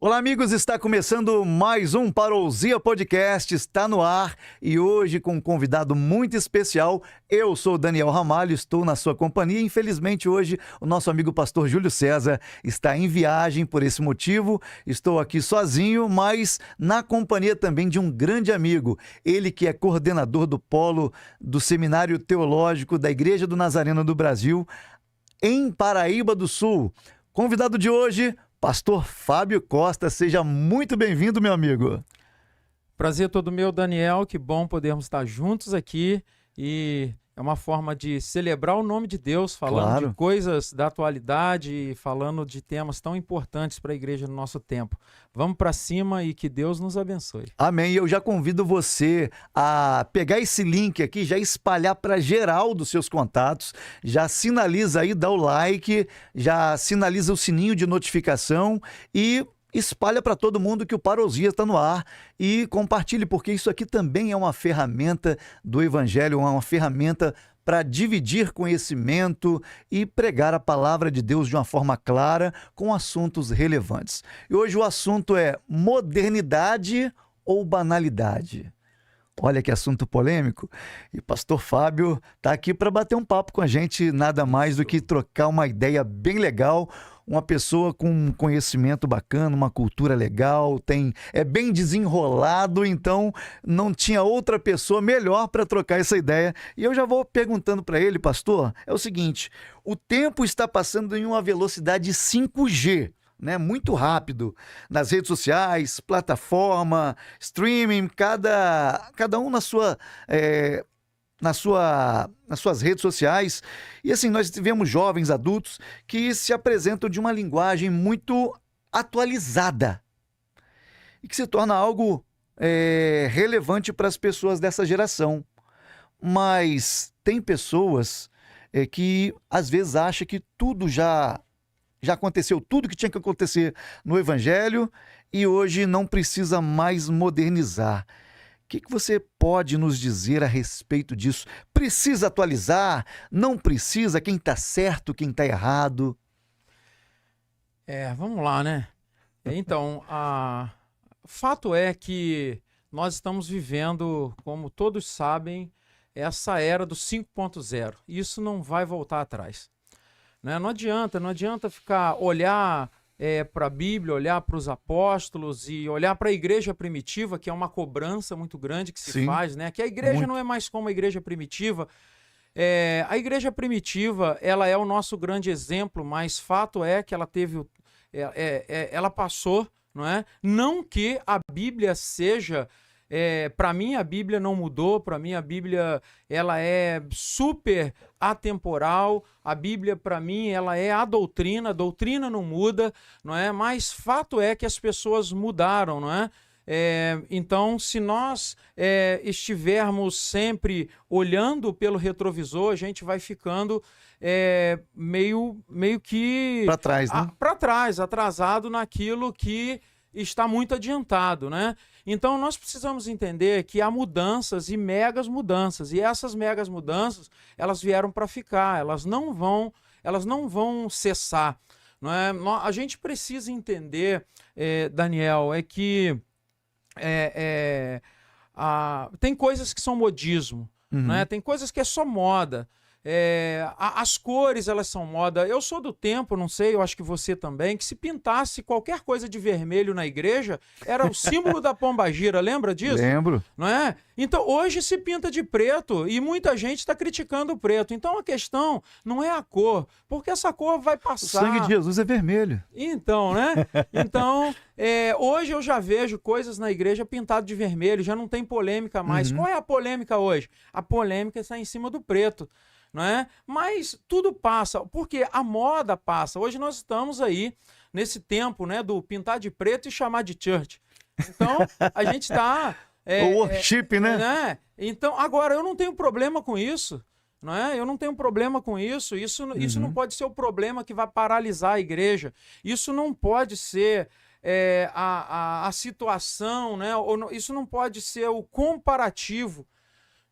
Olá, amigos, está começando mais um Parousia Podcast, está no ar e hoje com um convidado muito especial. Eu sou Daniel Ramalho, estou na sua companhia. Infelizmente, hoje o nosso amigo pastor Júlio César está em viagem, por esse motivo estou aqui sozinho, mas na companhia também de um grande amigo. Ele que é coordenador do polo do Seminário Teológico da Igreja do Nazareno do Brasil, em Paraíba do Sul. Convidado de hoje, Pastor Fábio Costa. Seja muito bem-vindo, meu amigo. Prazer todo meu, Daniel. Que bom podermos estar juntos aqui e é uma forma de celebrar o nome de Deus, falando de coisas da atualidade, falando de temas tão importantes para a igreja no nosso tempo. Vamos para cima e que Deus nos abençoe. Amém. Eu já convido você a pegar esse link aqui, já espalhar para geral dos seus contatos, já sinaliza aí, dá o like, já sinaliza o sininho de notificação e espalha para todo mundo que o Parousia está no ar e compartilhe, porque isso aqui também é uma ferramenta do Evangelho, uma ferramenta para dividir conhecimento e pregar a palavra de Deus de uma forma clara, com assuntos relevantes. E hoje o assunto é modernidade ou banalidade? Olha que assunto polêmico. E pastor Fábio está aqui para bater um papo com a gente, nada mais do que trocar uma ideia bem legal. Uma pessoa com um conhecimento bacana, uma cultura legal, é bem desenrolado, então não tinha outra pessoa melhor para trocar essa ideia. E eu já vou perguntando para ele, pastor, é o seguinte: o tempo está passando em uma velocidade 5G. Né, muito rápido, nas redes sociais, plataforma, streaming, cada um nas suas redes sociais. E assim, nós tivemos jovens adultos que se apresentam de uma linguagem muito atualizada e que se torna algo relevante para as pessoas dessa geração. Mas tem pessoas que às vezes acham que tudo já aconteceu, tudo que tinha que acontecer no Evangelho e hoje não precisa mais modernizar. O que você pode nos dizer a respeito disso? Precisa atualizar? Não precisa? Quem está certo, quem está errado? Vamos lá, né? Então, o fato é que nós estamos vivendo, como todos sabem, essa era do 5.0. Isso não vai voltar atrás. Não adianta olhar para a Bíblia, olhar para os apóstolos e olhar para a igreja primitiva, que é uma cobrança muito grande que se faz, né? Que a igreja não é mais como a igreja primitiva. A igreja primitiva, ela é o nosso grande exemplo, mas fato é que ela teve, ela passou, não é? Não que a Bíblia seja... para mim a Bíblia não mudou, para mim a Bíblia ela é super atemporal, a Bíblia para mim ela é a doutrina não muda, não é? Mas fato é que as pessoas mudaram, não é? Então, se nós estivermos sempre olhando pelo retrovisor, a gente vai ficando meio que... Para trás, né? Para trás, atrasado naquilo que está muito adiantado, né? Então nós precisamos entender que há mudanças e megas mudanças, e essas megas mudanças, elas vieram para ficar, elas não vão cessar, não é? A gente precisa entender, Daniel, que tem coisas que são modismo, né? Tem coisas que é só moda. As cores, elas são moda. Eu sou do tempo, não sei, eu acho que você também, que se pintasse qualquer coisa de vermelho na igreja, era o símbolo da pombagira, lembra disso? Lembro. Não é? Então, hoje se pinta de preto e muita gente está criticando o preto. Então, a questão não é a cor, porque essa cor vai passar... O sangue de Jesus é vermelho. Então, né? Então, hoje eu já vejo coisas na igreja pintadas de vermelho, já não tem polêmica mais. Qual é a polêmica hoje? A polêmica está em cima do preto. Não é? Mas tudo passa, porque a moda passa. Hoje nós estamos aí nesse tempo, né, do pintar de preto e chamar de church. Então, a gente está... o worship, né? Então, agora, eu não tenho problema com isso. Não é? Eu não tenho problema com isso. Isso não pode ser o problema que vai paralisar a igreja. Isso não pode ser a situação, né? Isso não pode ser o comparativo,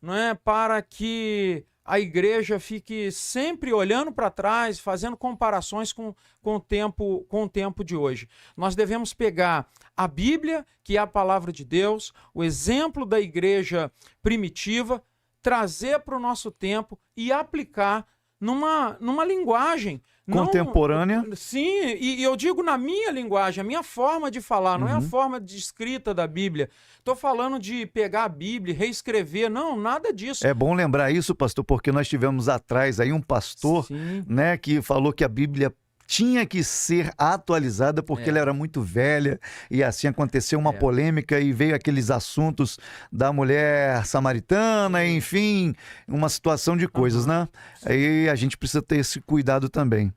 não é? Para que a igreja fique sempre olhando para trás, fazendo comparações com o tempo de hoje. Nós devemos pegar a Bíblia, que é a palavra de Deus, o exemplo da igreja primitiva, trazer para o nosso tempo e aplicar numa linguagem contemporânea. Sim, e eu digo na minha linguagem, a minha forma de falar, não é a forma de escrita da Bíblia. Estou falando de pegar a Bíblia, reescrever, não, nada disso. É bom lembrar isso, pastor, porque nós tivemos atrás aí um pastor, né, que falou que a Bíblia tinha que ser atualizada porque ela era muito velha, e assim aconteceu uma polêmica e veio aqueles assuntos da mulher samaritana, enfim, uma situação de coisas, né? Aí a gente precisa ter esse cuidado também.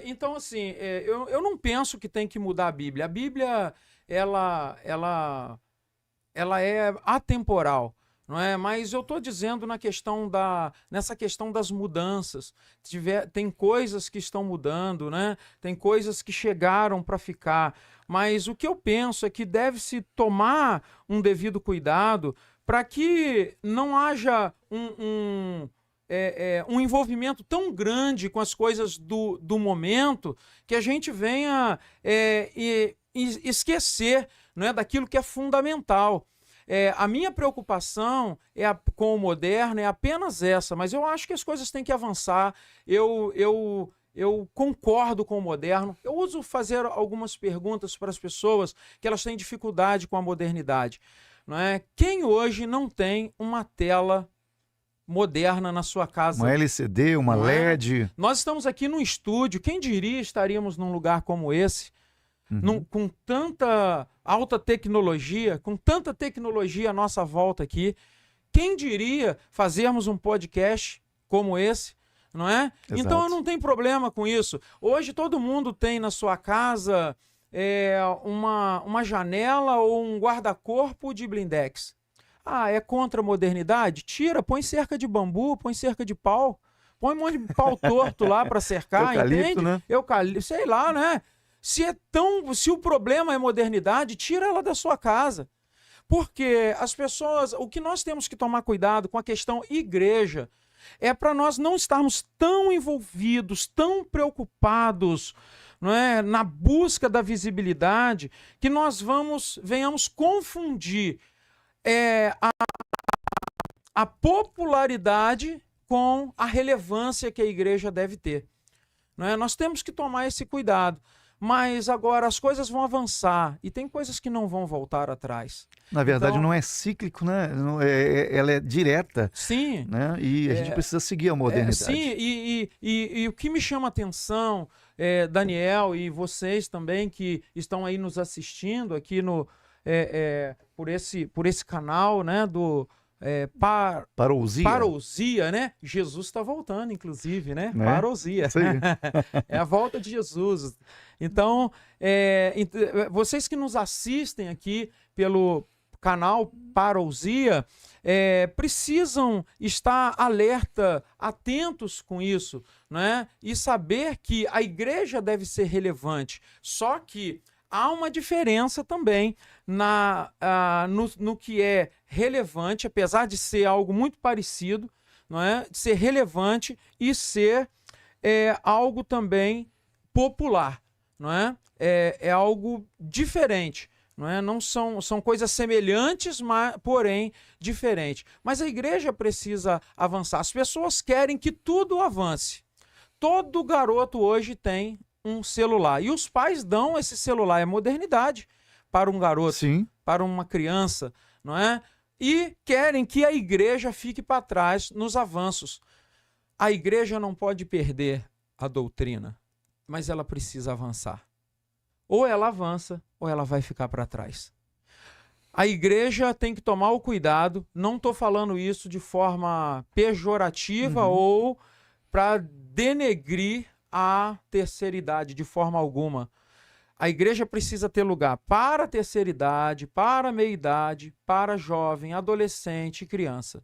Então, assim, eu não penso que tem que mudar a Bíblia. A Bíblia, ela é atemporal. Não é? Mas eu estou dizendo nessa questão das mudanças. Tem coisas que estão mudando, né? Tem coisas que chegaram para ficar. Mas o que eu penso é que deve-se tomar um devido cuidado para que não haja um envolvimento tão grande com as coisas do momento que a gente venha esquecer, não é, daquilo que é fundamental. A minha preocupação com o moderno é apenas essa, mas eu acho que as coisas têm que avançar. Eu concordo com o moderno. Eu uso fazer algumas perguntas para as pessoas que elas têm dificuldade com a modernidade. Não é? Quem hoje não tem uma tela moderna na sua casa? Uma LCD, uma LED. Nós estamos aqui num estúdio. Quem diria estaríamos num lugar como esse? Com tanta alta tecnologia, com tanta tecnologia à nossa volta aqui, quem diria fazermos um podcast como esse, não é? Exato. Então eu não tenho problema com isso. Hoje todo mundo tem na sua casa uma janela ou um guarda-corpo de blindex. É contra a modernidade? Tira, põe cerca de bambu, põe cerca de pau, põe um monte de pau torto lá para cercar, eucalipto, entende? Né? Eucalipto, sei lá, né? Se o problema é modernidade, tira ela da sua casa. Porque as pessoas, o que nós temos que tomar cuidado com a questão igreja é para nós não estarmos tão envolvidos, tão preocupados, não é, na busca da visibilidade, que nós venhamos confundir a popularidade com a relevância que a igreja deve ter. Não é? Nós temos que tomar esse cuidado. Mas agora as coisas vão avançar e tem coisas que não vão voltar atrás. Na verdade, não é cíclico, né? Ela é direta. Sim. Né? E a gente precisa seguir a modernidade. Sim, e o que me chama a atenção, Daniel, e vocês também que estão aí nos assistindo aqui por esse canal, né, do Parousia, né? Jesus está voltando, inclusive, né? Parousia. É a volta de Jesus. Então, vocês que nos assistem aqui pelo canal Parousia, precisam estar atentos com isso, né? E saber que a igreja deve ser relevante. Só que há uma diferença também no que é relevante, apesar de ser algo muito parecido, não é? De ser relevante e ser algo também popular, não é? É algo diferente, não é? Não são coisas semelhantes, mas porém diferentes. Mas a igreja precisa avançar. As pessoas querem que tudo avance. Todo garoto hoje tem um celular. E os pais dão esse celular, é modernidade para um garoto, sim, para uma criança, não é? E querem que a igreja fique para trás nos avanços. A igreja não pode perder a doutrina, mas ela precisa avançar. Ou ela avança, ou ela vai ficar para trás. A igreja tem que tomar o cuidado, não estou falando isso de forma pejorativa ou para denegrir a terceira idade, de forma alguma. A igreja precisa ter lugar para a terceira idade, para a meia-idade, para jovem, adolescente e criança.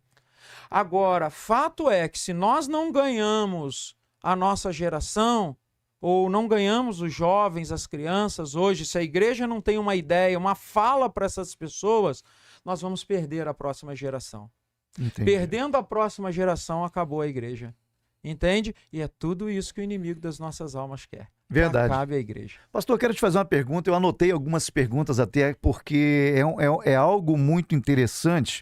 Agora, fato é que se nós não ganhamos a nossa geração, ou não ganhamos os jovens, as crianças hoje, se a igreja não tem uma ideia, uma fala para essas pessoas, nós vamos perder a próxima geração. Entendi. Perdendo a próxima geração, acabou a igreja. Entende? E é tudo isso que o inimigo das nossas almas quer. Verdade. Que acabe a igreja. Pastor, quero te fazer uma pergunta. Eu anotei algumas perguntas até porque é algo muito interessante.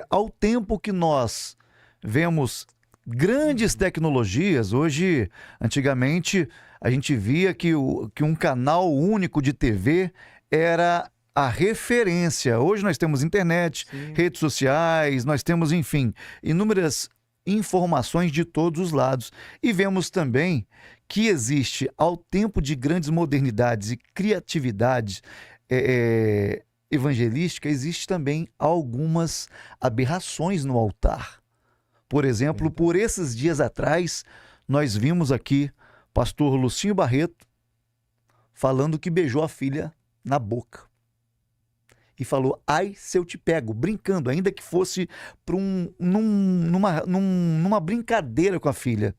Ao tempo que nós vemos grandes tecnologias, hoje, antigamente, a gente via que um canal único de TV era a referência. Hoje nós temos internet, Sim. redes sociais, nós temos, enfim, inúmeras informações de todos os lados. E vemos também que existe, ao tempo de grandes modernidades e criatividade evangelística, existe também algumas aberrações no altar. Por exemplo, por esses dias atrás, nós vimos aqui pastor Lucinho Barreto falando que beijou a filha na boca. E falou, ai, se eu te pego, brincando, ainda que fosse numa brincadeira com a filha.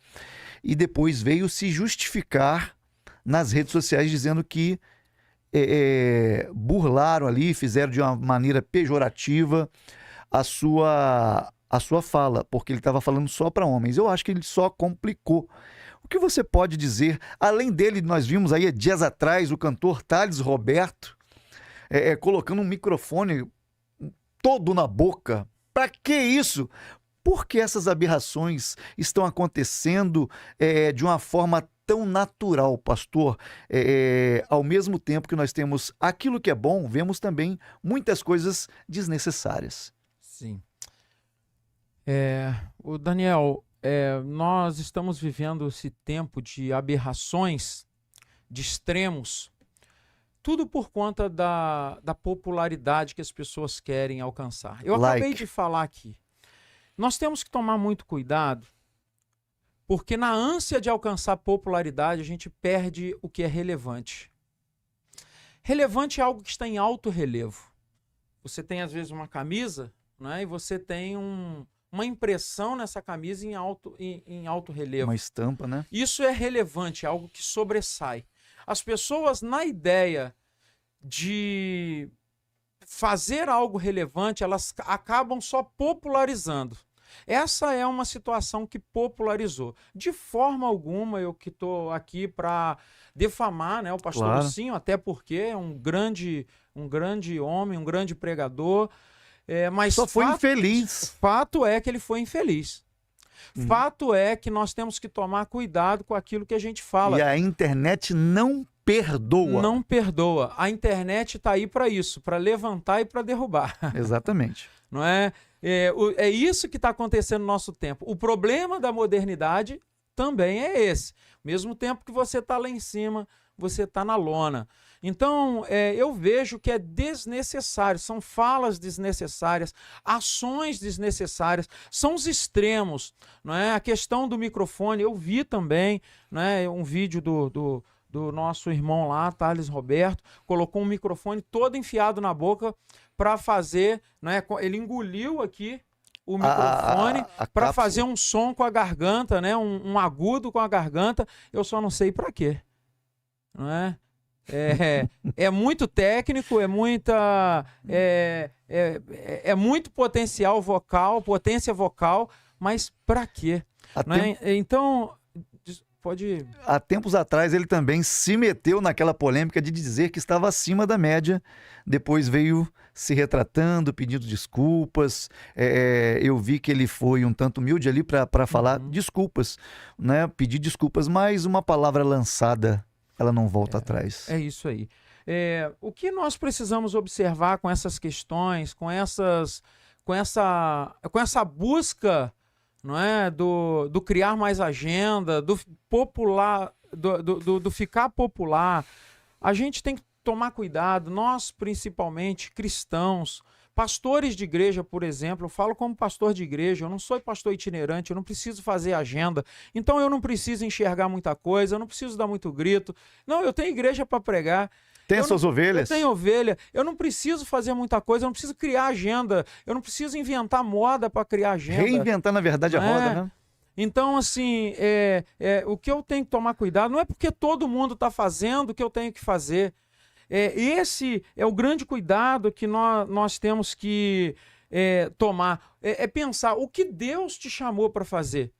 E depois veio se justificar nas redes sociais dizendo que burlaram ali, fizeram de uma maneira pejorativa a sua fala, porque ele estava falando só para homens. Eu acho que ele só complicou. O que você pode dizer? Além dele, nós vimos aí dias atrás o cantor Thales Roberto colocando um microfone todo na boca. Para que isso? Por que essas aberrações estão acontecendo de uma forma tão natural, pastor? Ao mesmo tempo que nós temos aquilo que é bom, vemos também muitas coisas desnecessárias. Sim. O Daniel, nós estamos vivendo esse tempo de aberrações, de extremos, tudo por conta da popularidade que as pessoas querem alcançar. Eu acabei de falar aqui. Nós temos que tomar muito cuidado, porque na ânsia de alcançar popularidade, a gente perde o que é relevante. Relevante é algo que está em alto relevo. Você tem, às vezes, uma camisa, né, e você tem uma impressão nessa camisa em alto relevo. Uma estampa, né? Isso é relevante, é algo que sobressai. As pessoas, na ideia de fazer algo relevante, elas acabam só popularizando. Essa é uma situação que popularizou. De forma alguma, eu que estou aqui para defamar, né, o pastor Lucinho, até porque é um grande homem, um grande pregador. Mas só foi infeliz. Fato é que ele foi infeliz. Fato é que nós temos que tomar cuidado com aquilo que a gente fala. E a internet não perdoa. Não perdoa. A internet está aí para isso, para levantar e para derrubar. Exatamente. Não é? É isso que está acontecendo no nosso tempo. O problema da modernidade também é esse. Mesmo tempo que você está lá em cima, você está na lona. Então, eu vejo que é desnecessário, são falas desnecessárias, ações desnecessárias, são os extremos. Não é? A questão do microfone, eu vi também, né, um vídeo do nosso irmão lá, Thales Roberto, colocou um microfone todo enfiado na boca para fazer, né, ele engoliu aqui o microfone para fazer um som com a garganta, né, um agudo com a garganta, eu só não sei para quê. Não é? É muito técnico, é muito potencial vocal, potência vocal, mas para quê? Então, pode... Há tempos atrás ele também se meteu naquela polêmica de dizer que estava acima da média, depois veio se retratando, pedindo desculpas. Eu vi que ele foi um tanto humilde ali para falar desculpas, né? Pedir desculpas, mas uma palavra lançada, ela não volta atrás. É isso aí. O que nós precisamos observar com essas questões, com essa busca, não é, do criar mais agenda, do popular, do ficar popular, a gente tem que tomar cuidado, nós principalmente cristãos, pastores de igreja, por exemplo, eu falo como pastor de igreja, eu não sou pastor itinerante, eu não preciso fazer agenda, então eu não preciso enxergar muita coisa, eu não preciso dar muito grito, não, eu tenho igreja para pregar. Tem suas ovelhas? Eu tenho ovelha, eu não preciso fazer muita coisa, eu não preciso criar agenda, eu não preciso inventar moda para criar agenda. Reinventar, na verdade, a roda, né? Então, assim, o que eu tenho que tomar cuidado não é porque todo mundo está fazendo o que eu tenho que fazer. Esse é o grande cuidado que nós temos que tomar, é pensar o que Deus te chamou para fazer.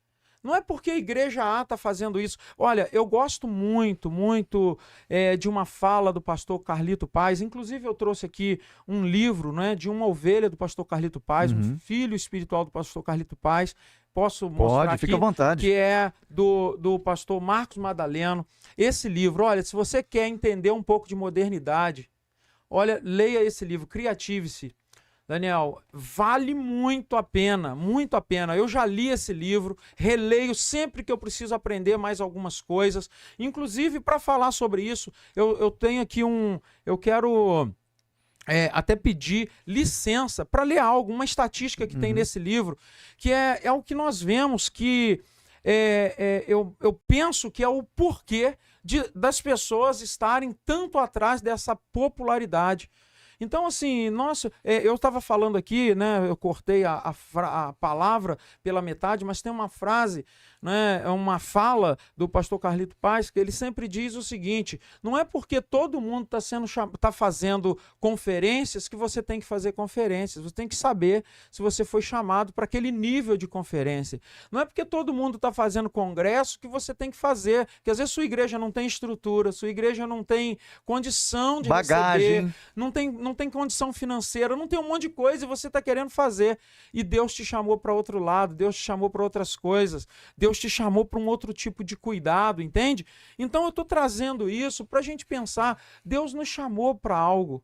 Não é porque a igreja A está fazendo isso. Olha, eu gosto muito, muito de uma fala do pastor Carlito Paz. Inclusive, eu trouxe aqui um livro, né, de uma ovelha do pastor Carlito Paz, um filho espiritual do pastor Carlito Paz. Posso mostrar aqui, fica à vontade. Que é do pastor Marcos Madaleno. Esse livro, olha, se você quer entender um pouco de modernidade, olha, leia esse livro, Criative-se. Daniel, vale muito a pena, muito a pena. Eu já li esse livro, releio sempre que eu preciso aprender mais algumas coisas. Inclusive, para falar sobre isso, eu tenho aqui eu quero até pedir licença para ler algo, uma estatística que tem nesse livro, que é o que nós vemos que eu penso que é o porquê das pessoas estarem tanto atrás dessa popularidade. Então, assim, nossa, eu estava falando aqui, né? Eu cortei a palavra pela metade, mas tem uma frase, né? É uma fala do pastor Carlito Paz, que ele sempre diz o seguinte: não é porque todo mundo está fazendo conferências que você tem que fazer conferências. Você tem que saber se você foi chamado para aquele nível de conferência. Não é porque todo mundo está fazendo congresso que você tem que fazer, que às vezes sua igreja não tem estrutura, sua igreja não tem condição de bagagem, receber, não tem condição financeira, não tem um monte de coisa e você está querendo fazer. E Deus te chamou para outro lado, Deus te chamou para outras coisas, Deus te chamou para um outro tipo de cuidado, entende? Então eu estou trazendo isso para a gente pensar, Deus nos chamou para algo.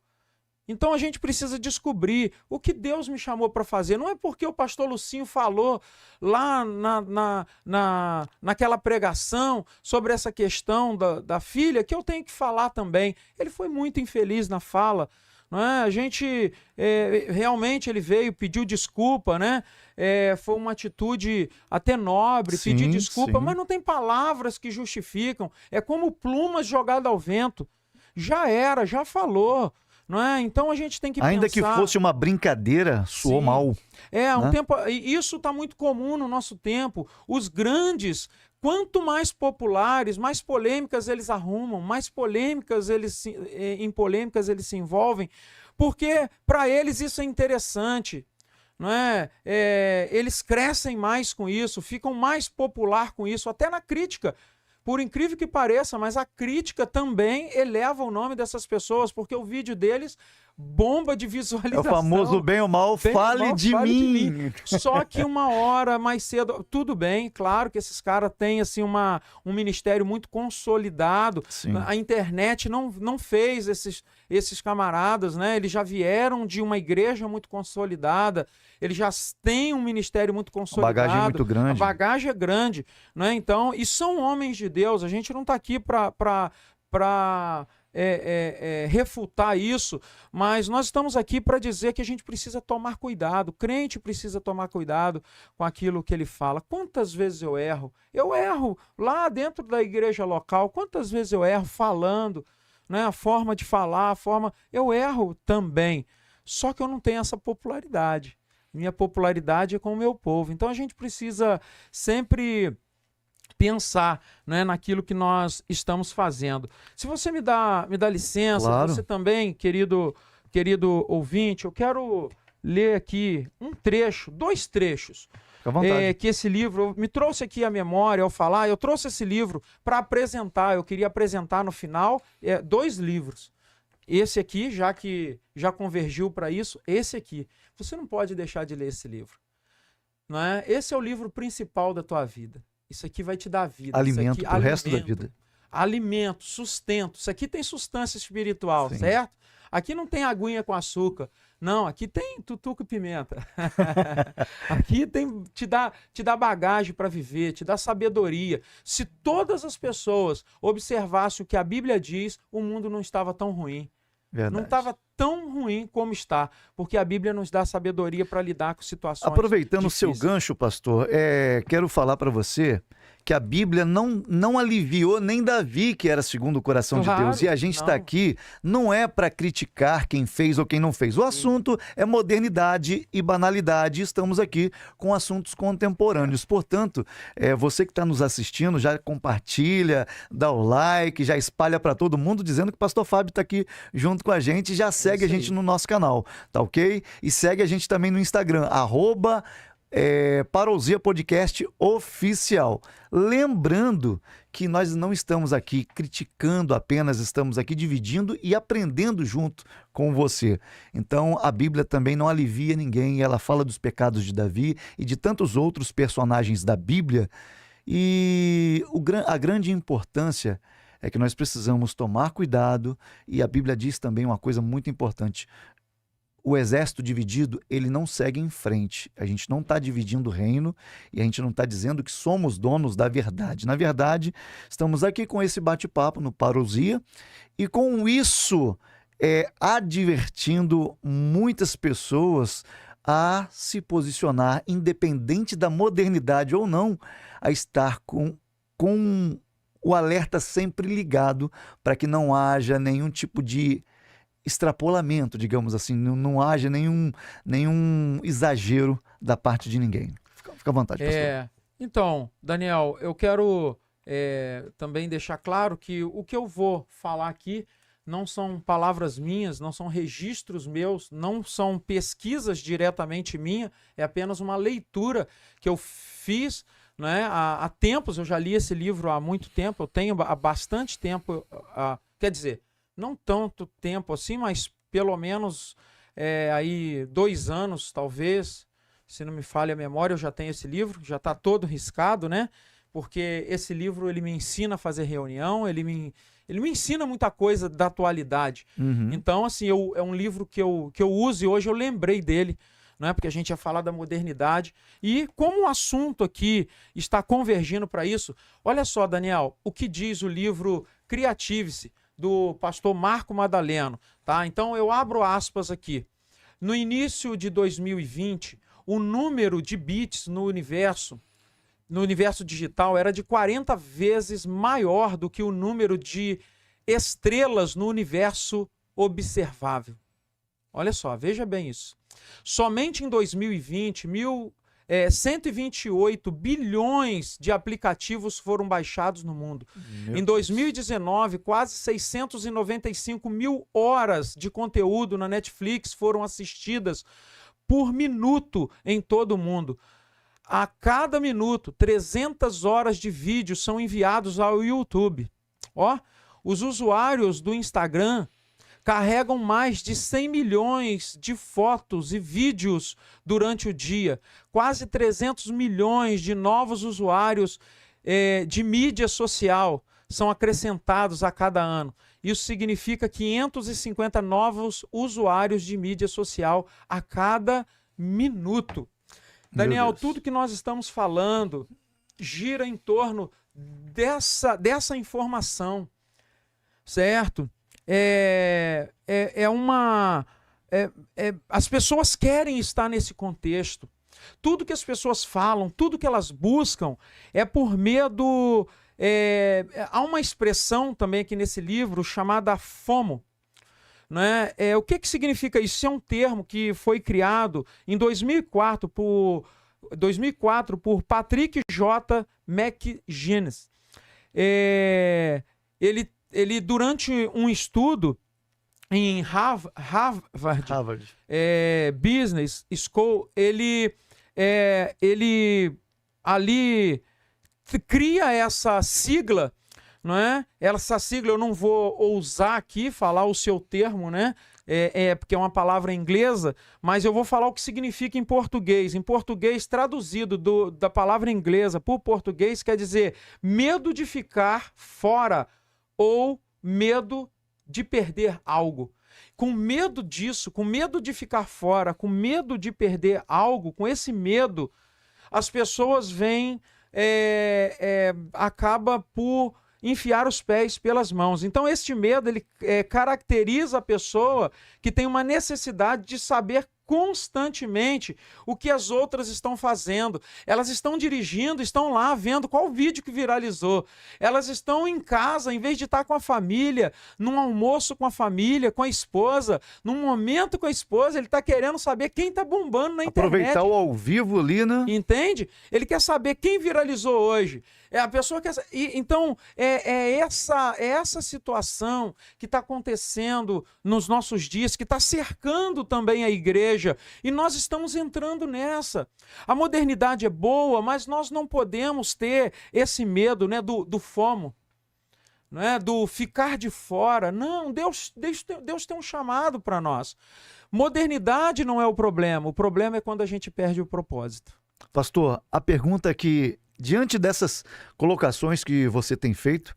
Então a gente precisa descobrir o que Deus me chamou para fazer. Não é porque o pastor Lucinho falou lá naquela pregação sobre essa questão da filha que eu tenho que falar também. Ele foi muito infeliz na fala. Não é? A gente realmente ele veio, pediu desculpa, né? Foi uma atitude até nobre, pedir desculpa, mas não tem palavras que justificam. É como plumas jogadas ao vento. Já era, já falou. Não é? Então a gente tem que ainda pensar... que fosse uma brincadeira, soou mal. Isso está muito comum no nosso tempo. Os grandes, quanto mais populares, mais polêmicas eles arrumam, mais polêmicas em polêmicas eles se envolvem, porque para eles isso é interessante. Não é? Eles crescem mais com isso, ficam mais popular com isso, até na crítica. Por incrível que pareça, mas a crítica também eleva o nome dessas pessoas, porque o vídeo deles bomba de visualização. É o famoso bem ou mal, fale de mim. Só que uma hora mais cedo, tudo bem, claro que esses caras têm assim, um ministério muito consolidado. Sim. A internet não fez esses camaradas, né? Eles já vieram de uma igreja muito consolidada, eles já têm um ministério muito consolidado. A bagagem é muito grande. A bagagem é grande, né? Então, e são homens de Deus, a gente não está aqui para refutar isso, mas nós estamos aqui para dizer que a gente precisa tomar cuidado, o crente precisa tomar cuidado com aquilo que ele fala. Quantas vezes eu erro? Eu erro lá dentro da igreja local, quantas vezes eu erro falando, né? A forma de falar, eu erro também, só que eu não tenho essa popularidade. Minha popularidade é com o meu povo. Então a gente precisa sempre pensar, né, naquilo que nós estamos fazendo. Se você me dá licença, claro. Você também, querido ouvinte, eu quero ler aqui um trecho, 2 trechos. Fica à vontade. Que esse livro me trouxe aqui à memória ao falar. Eu trouxe esse livro para apresentar. Eu queria apresentar no final 2 livros. Esse aqui, já que já convergiu para isso, esse aqui. Você não pode deixar de ler esse livro. Não é? Esse é o livro principal da tua vida. Isso aqui vai te dar vida. Alimento para o resto da vida. Alimento, sustento. Isso aqui tem substância espiritual, Sim. certo? Aqui não tem aguinha com açúcar. Não, aqui tem tutuco e pimenta. Aqui te dá bagagem para viver, te dá sabedoria. Se todas as pessoas observassem o que a Bíblia diz, o mundo não estava tão ruim. Verdade. Não estava tão ruim como está, porque a Bíblia nos dá sabedoria para lidar com situações Aproveitando difíceis. o seu gancho, pastor, quero falar para você que a Bíblia não aliviou nem Davi, que era segundo o coração de Deus. E a gente está aqui não é para criticar quem fez ou quem não fez. O assunto é modernidade e banalidade. Estamos aqui com assuntos contemporâneos. Portanto, você que está nos assistindo, já compartilha, dá o like, já espalha para todo mundo, dizendo que o Pastor Fábio está aqui junto com a gente. Já segue a gente no nosso canal, tá ok? E segue a gente também no Instagram, Parousia Podcast Oficial. Lembrando que nós não estamos aqui criticando apenas, estamos aqui dividindo e aprendendo junto com você. Então, a Bíblia também não alivia ninguém, ela fala dos pecados de Davi e de tantos outros personagens da Bíblia. E a grande importância é que nós precisamos tomar cuidado, e a Bíblia diz também uma coisa muito importante: o exército dividido, ele não segue em frente. A gente não está dividindo o reino e a gente não está dizendo que somos donos da verdade. Na verdade, estamos aqui com esse bate-papo no Parousia e com isso advertindo muitas pessoas a se posicionar, independente da modernidade ou não, a estar com o alerta sempre ligado para que não haja nenhum tipo de extrapolamento, digamos assim, não haja nenhum exagero da parte de ninguém. Fica à vontade, pastor. Então, Daniel, eu quero também deixar claro que o que eu vou falar aqui não são palavras minhas, não são registros meus, não são pesquisas diretamente minhas, é apenas uma leitura que eu fiz, né, há tempos. Eu já li esse livro há muito tempo, eu tenho há bastante tempo, quer dizer, não tanto tempo assim, mas pelo menos aí 2 anos, talvez, se não me falha a memória, eu já tenho esse livro, já está todo riscado, né? Porque esse livro ele me ensina a fazer reunião, ele me ensina muita coisa da atualidade. Uhum. Então, assim, é um livro que eu uso e hoje eu lembrei dele, né? Porque a gente ia falar da modernidade. E como o assunto aqui está convergindo para isso, olha só, Daniel, o que diz o livro Criative-se, do pastor Marco Madaleno, tá? Então eu abro aspas aqui. No início de 2020, o número de bits no universo digital era de 40 vezes maior do que o número de estrelas no universo observável. Olha só, veja bem isso. Somente em 2020, 128 bilhões de aplicativos foram baixados no mundo. Em 2019, quase 695 mil horas de conteúdo na Netflix foram assistidas por minuto em todo o mundo. A cada minuto, 300 horas de vídeo são enviados ao YouTube. Os usuários do Instagram carregam mais de 100 milhões de fotos e vídeos durante o dia. Quase 300 milhões de novos usuários de mídia social são acrescentados a cada ano. Isso significa 550 novos usuários de mídia social a cada minuto. Daniel, tudo que nós estamos falando gira em torno dessa informação, certo? As pessoas querem estar nesse contexto. Tudo que as pessoas falam, tudo que elas buscam é por medo. Há uma expressão também aqui nesse livro chamada FOMO. Né? O que significa isso? Isso é um termo que foi criado em 2004 por Patrick J. McGinnis. Ele, durante um estudo em Harvard. Business School, ele ali cria essa sigla, não é? Essa sigla eu não vou ousar aqui falar o seu termo, né? Porque é uma palavra inglesa, mas eu vou falar o que significa em português. Em português, traduzido da palavra inglesa para o português, quer dizer medo de ficar fora ou medo de perder algo. Com medo disso, com medo de ficar fora, com medo de perder algo, com esse medo, as pessoas vêm, acaba por enfiar os pés pelas mãos. Então, este medo, ele caracteriza a pessoa que tem uma necessidade de saber constantemente o que as outras estão fazendo. Elas estão dirigindo, estão lá vendo qual vídeo que viralizou. Elas estão em casa, em vez de estar com a família, num almoço com a família, com a esposa, num momento com a esposa, ele está querendo saber quem está bombando na internet. Aproveitar o ao vivo ali, né? Entende? Ele quer saber quem viralizou hoje. A pessoa quer. Então, essa situação que está acontecendo nos nossos dias, que está cercando também a igreja, e nós estamos entrando nessa. A modernidade é boa, mas nós não podemos ter esse medo, né, do FOMO, né, do ficar de fora. Não, Deus tem um chamado para nós. Modernidade não é o problema é quando a gente perde o propósito. Pastor, a pergunta é que, diante dessas colocações que você tem feito,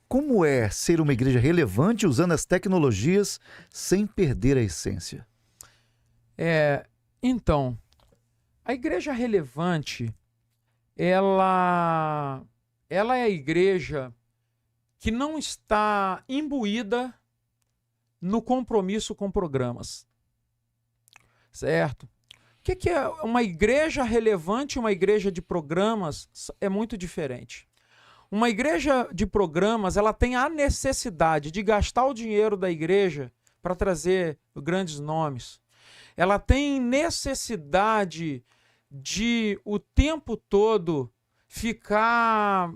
como é ser uma igreja relevante usando as tecnologias sem perder a essência? Então, a igreja relevante, ela é a igreja que não está imbuída no compromisso com programas. Certo? O que é uma igreja relevante e uma igreja de programas? É muito diferente. Uma igreja de programas, ela tem a necessidade de gastar o dinheiro da igreja para trazer grandes nomes. Ela tem necessidade de o tempo todo ficar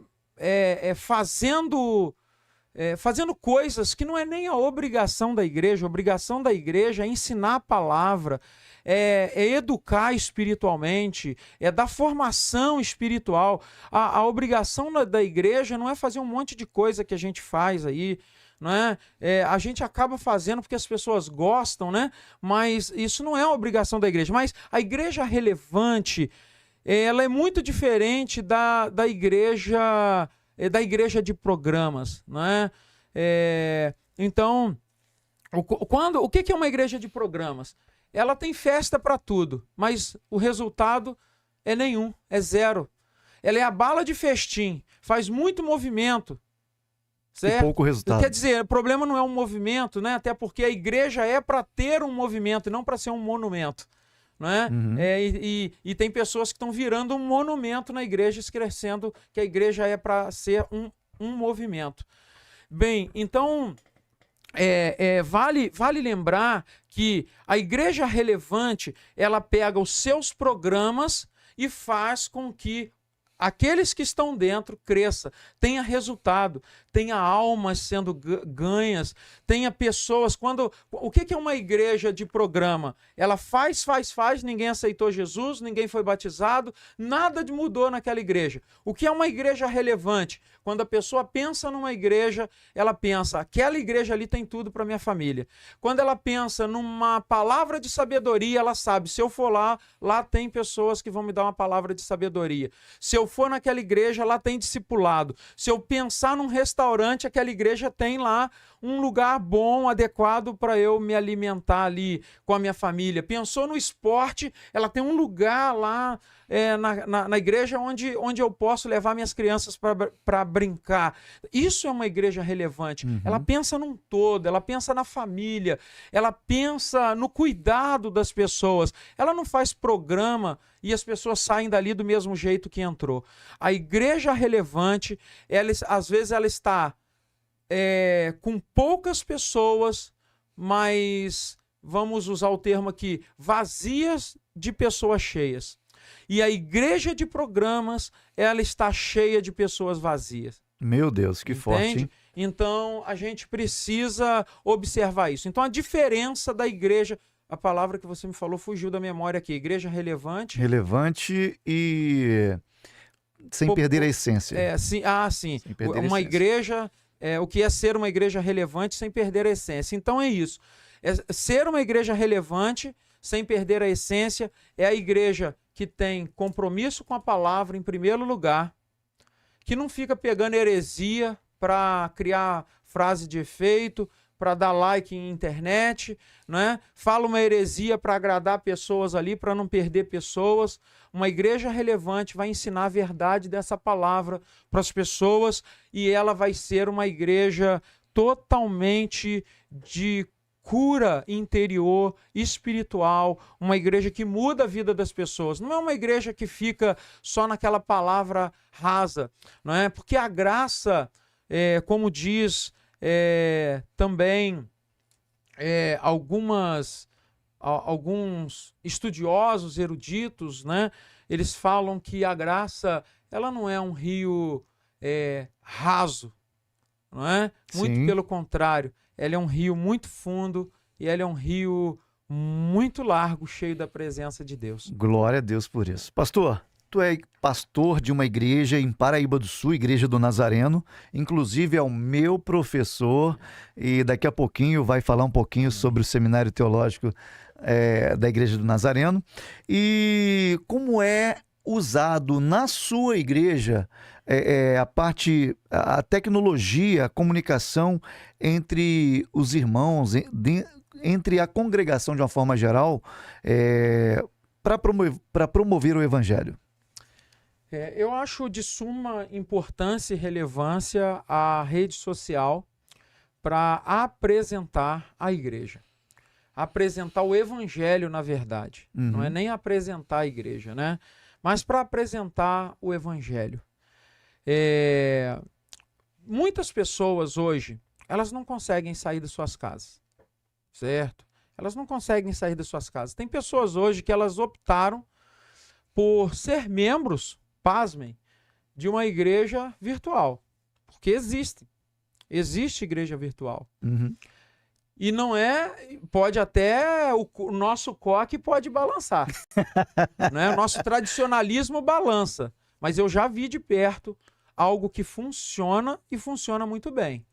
fazendo coisas que não é nem a obrigação da igreja. A obrigação da igreja é ensinar a palavra, é educar espiritualmente, é dar formação espiritual. A obrigação da igreja não é fazer um monte de coisa que a gente faz aí, não é? A gente acaba fazendo porque as pessoas gostam, né? Mas isso não é a obrigação da igreja. Mas a igreja relevante, ela é muito diferente da igreja de programas, não é? Então, o que é uma igreja de programas? Ela tem festa para tudo, mas o resultado é nenhum, é zero. Ela é a bala de festim, faz muito movimento, certo? E pouco resultado. Quer dizer, o problema não é um movimento, né? Até porque a igreja é para ter um movimento e não para ser um monumento. Não é? Uhum. E tem pessoas que estão virando um monumento na igreja, esquecendo que a igreja é para ser um movimento. Bem, então vale lembrar que a igreja relevante, ela pega os seus programas e faz com que aqueles que estão dentro cresça, tenha resultado, tenha almas sendo ganhas, tenha pessoas. O que é uma igreja de programa? Ela faz, ninguém aceitou Jesus, ninguém foi batizado, nada mudou naquela igreja. O que é uma igreja relevante? Quando a pessoa pensa numa igreja, ela pensa, aquela igreja ali tem tudo para minha família. Quando ela pensa numa palavra de sabedoria, ela sabe, se eu for lá tem pessoas que vão me dar uma palavra de sabedoria. Se eu for naquela igreja, lá tem discipulado. Se eu pensar num restaurante, aquela igreja tem lá um lugar bom, adequado para eu me alimentar ali com a minha família. Pensou no esporte, ela tem um lugar lá na igreja onde eu posso levar minhas crianças para brincar. Isso é uma igreja relevante. Uhum. Ela pensa num todo, ela pensa na família, ela pensa no cuidado das pessoas. Ela não faz programa e as pessoas saem dali do mesmo jeito que entrou. A igreja relevante, às vezes ela está com poucas pessoas, mas vamos usar o termo aqui, vazias de pessoas cheias. E a igreja de programas, ela está cheia de pessoas vazias. Meu Deus, que forte, hein? Então, a gente precisa observar isso. Então, a diferença da igreja, a palavra que você me falou fugiu da memória aqui, igreja relevante. Relevante e sem perder a essência. Sim. Sem perder Uma a essência. igreja, o que é ser uma igreja relevante sem perder a essência. Então, é isso. Ser uma igreja relevante sem perder a essência é a igreja que tem compromisso com a palavra em primeiro lugar, que não fica pegando heresia para criar frase de efeito, para dar like em internet, né? Fala uma heresia para agradar pessoas ali, para não perder pessoas. Uma igreja relevante vai ensinar a verdade dessa palavra para as pessoas e ela vai ser uma igreja totalmente de cura interior, espiritual, uma igreja que muda a vida das pessoas. Não é uma igreja que fica só naquela palavra rasa, não é? Porque a graça, como diz também alguns estudiosos eruditos, né? Eles falam que a graça, ela não é um rio raso, não é? Muito Sim. pelo contrário, ela é um rio muito fundo e ela é um rio muito largo, cheio da presença de Deus. Glória a Deus por isso. Pastor, tu é pastor de uma igreja em Paraíba do Sul, Igreja do Nazareno, inclusive é o meu professor, e daqui a pouquinho vai falar um pouquinho sobre o Seminário Teológico da Igreja do Nazareno. E como é usado na sua igreja a tecnologia, a comunicação entre os irmãos, entre a congregação de uma forma geral, para promover o evangelho? Eu acho de suma importância e relevância a rede social para apresentar a igreja. Apresentar o evangelho, na verdade. Uhum. Não é nem apresentar a igreja, né? Mas para apresentar o evangelho. Muitas pessoas hoje, elas não conseguem sair das suas casas, certo? Elas não conseguem sair das suas casas. Tem pessoas hoje que elas optaram por ser membros, pasmem, de uma igreja virtual. Porque existe igreja virtual. Uhum. E não pode até, o nosso coque pode balançar. Né? O nosso tradicionalismo balança. Mas eu já vi de perto algo que funciona e funciona muito bem.